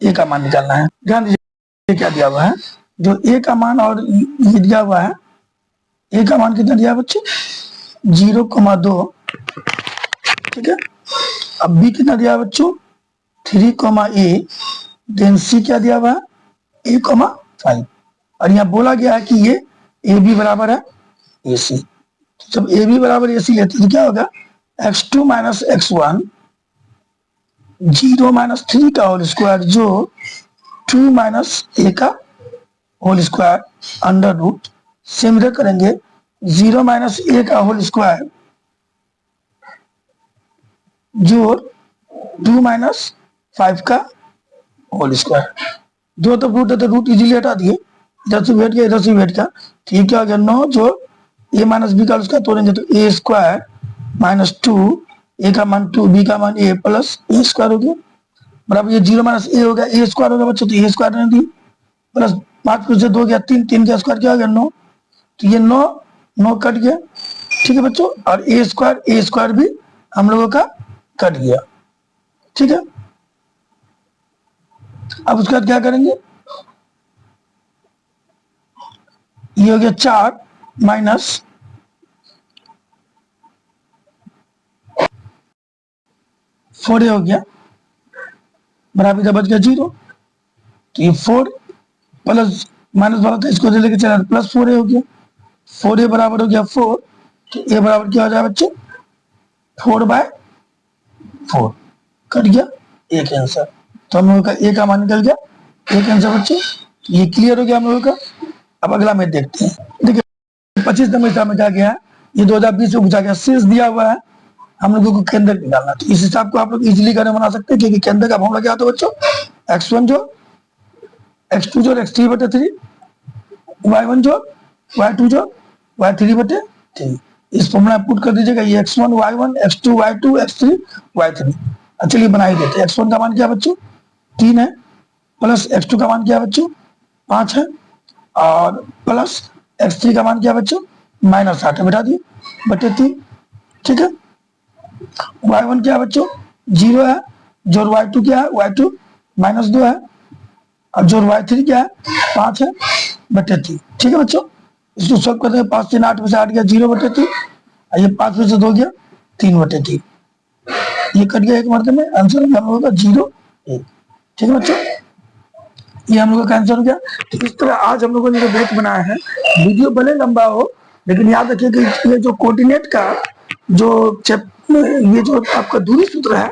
ए का मान निकालना है। ध्यान दीजिए क्या दिया हुआ है, जो ए का मान और ये दिया हुआ है, ए का मान कितना दिया है बच्चों 0,2, ठीक है। अब बी कितना दिया है बच्चों 3,a, देन सी क्या दिया हुआ है a,5, और यहाँ बोला गया है कि ये ए बी बराबर है ए सी। जब ए बी बराबर ए सी लेते तो क्या होगा x2 माइनस x1 0 माइनस 3 का होल स्क्वायर जो 2 माइनस ए का whole square under root, similar करेंगे 0 माइनस ए का होल स्क्वायर जो 2 माइनस 5 का होल स्क्वायर। दो तो रूट है तो रूट इजीली हटा दिए, इधर से बैठ गया इधर से बैठ गया, ठीक है। अगर 9 जो ए माइनस बी का उसका तोड़ेंगे तो ए स्क्वायर माइनस 2, ए का मान 2, बी का मान ए प्लस ए स्क्वायर हो गया, बराबर ये 0 माइनस ए हो गया, ए स्क्वायर हो गया बच्चों, तो ए स्क्वायर रहने दिए, प्लस 5 फिर से 2 गया 3, 3 का स्क्वायर क्या हो गया 9, तो ये 9 कट गया, ठीक है बच्चों। और ए स्क्वायर भी हम लोगों का कट गया, ठीक है। अब उसके बाद क्या करेंगे, ये हो गया 4 माइनस 4 हो गया, बराबर इधर बच गया 0, तो ये 4 प्लस माइनस वाला था इसको लेके चला प्लस 4 हो गया, 4 बराबर हो गया 4, तो ए बराबर क्या हो जाए बच्चों 4/4, कट गया एक आंसर, तो हम लोगों का ए का मान निकल गया एक आंसर बच्चों, ये क्लियर हो गया हम लोगों का। अब अगला मैथ देखते हैं, देखिए 25 नंबर में क्या गया है, ये 2020 में पूछा गया, शीर्ष दिया हुआ है, हम लोगों को केंद्र निकालना, तो इस हिसाब को आप लोग इजीली घर बना सकते हैं, क्योंकि केंद्र का फॉर्मूला क्या होता है बच्चों x1 जो x2 जो x3/3, y1 जो y2 जो y3/3, इस फॉर्मूला में पुट कर दीजिएगा, ये x1 y1 x2 y2 x3 y3। चलिए बना ही देते हैं। x1 का मान क्या बच्चों 3 है, प्लस x2 का मान क्या बच्चों 5 है, और प्लस x3 का मान क्या बच्चों -8 है, बैठा दिए बटे 3, ठीक है। y1 क्या बच्चों 0 है, जोड़ y2 क्या है y2 -2 है, और जोड़ y3 क्या है 5 है बटे 3, ठीक है बच्चों। इसको सॉल्व करते हैं, 5 3 8 में से 8 गया 0 बटे 3, ये 5 में से 2 गया 3 बटे 3, ये कट गया एक मरते में, आंसर हम लोगों का 0 1, ठीक है बच्चों, ये हम लोगों का आंसर हो गया। तो इस तरह आज हम लोगों ने जो मैथ बनाया है, वीडियो भले लंबा हो लेकिन याद रखिए कि ये जो कोऑर्डिनेट का जो ये जो आपका दूरी सूत्र है,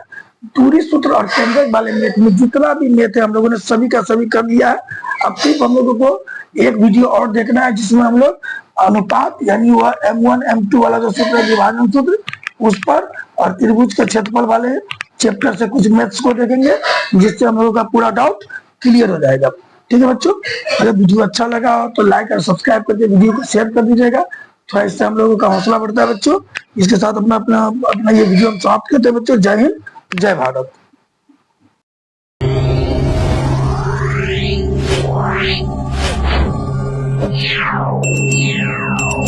दूरी सूत्र और केंद्र वाले मैथ में जितना भी मैथ है हम लोगों ने सभी का सभी कर लिया है। अब सिर्फ हम लोगों को एक वीडियो और देखना है जिसमें हम लोग अनुपात यानी वह M1 M2 वाला जो सूत्र है विभाजन सूत्र उस पर, और त्रिभुज के क्षेत्रफल वाले चैप्टर से कुछ मैथ्स को देखेंगे, जिससे हम लोगों का पूरा डाउट क्लियर हो जाएगा, ठीक है बच्चों। अगर वीडियो अच्छा लगा हो तो लाइक और सब्सक्राइब करके वीडियो को शेयर कर दीजिएगा, थोड़ा इससे हम लोगों का हौसला बढ़ता है बच्चों। इसके साथ अपना ये वीडियो हम समाप्त करते हैं बच्चों। जय हिंद, जय भारत।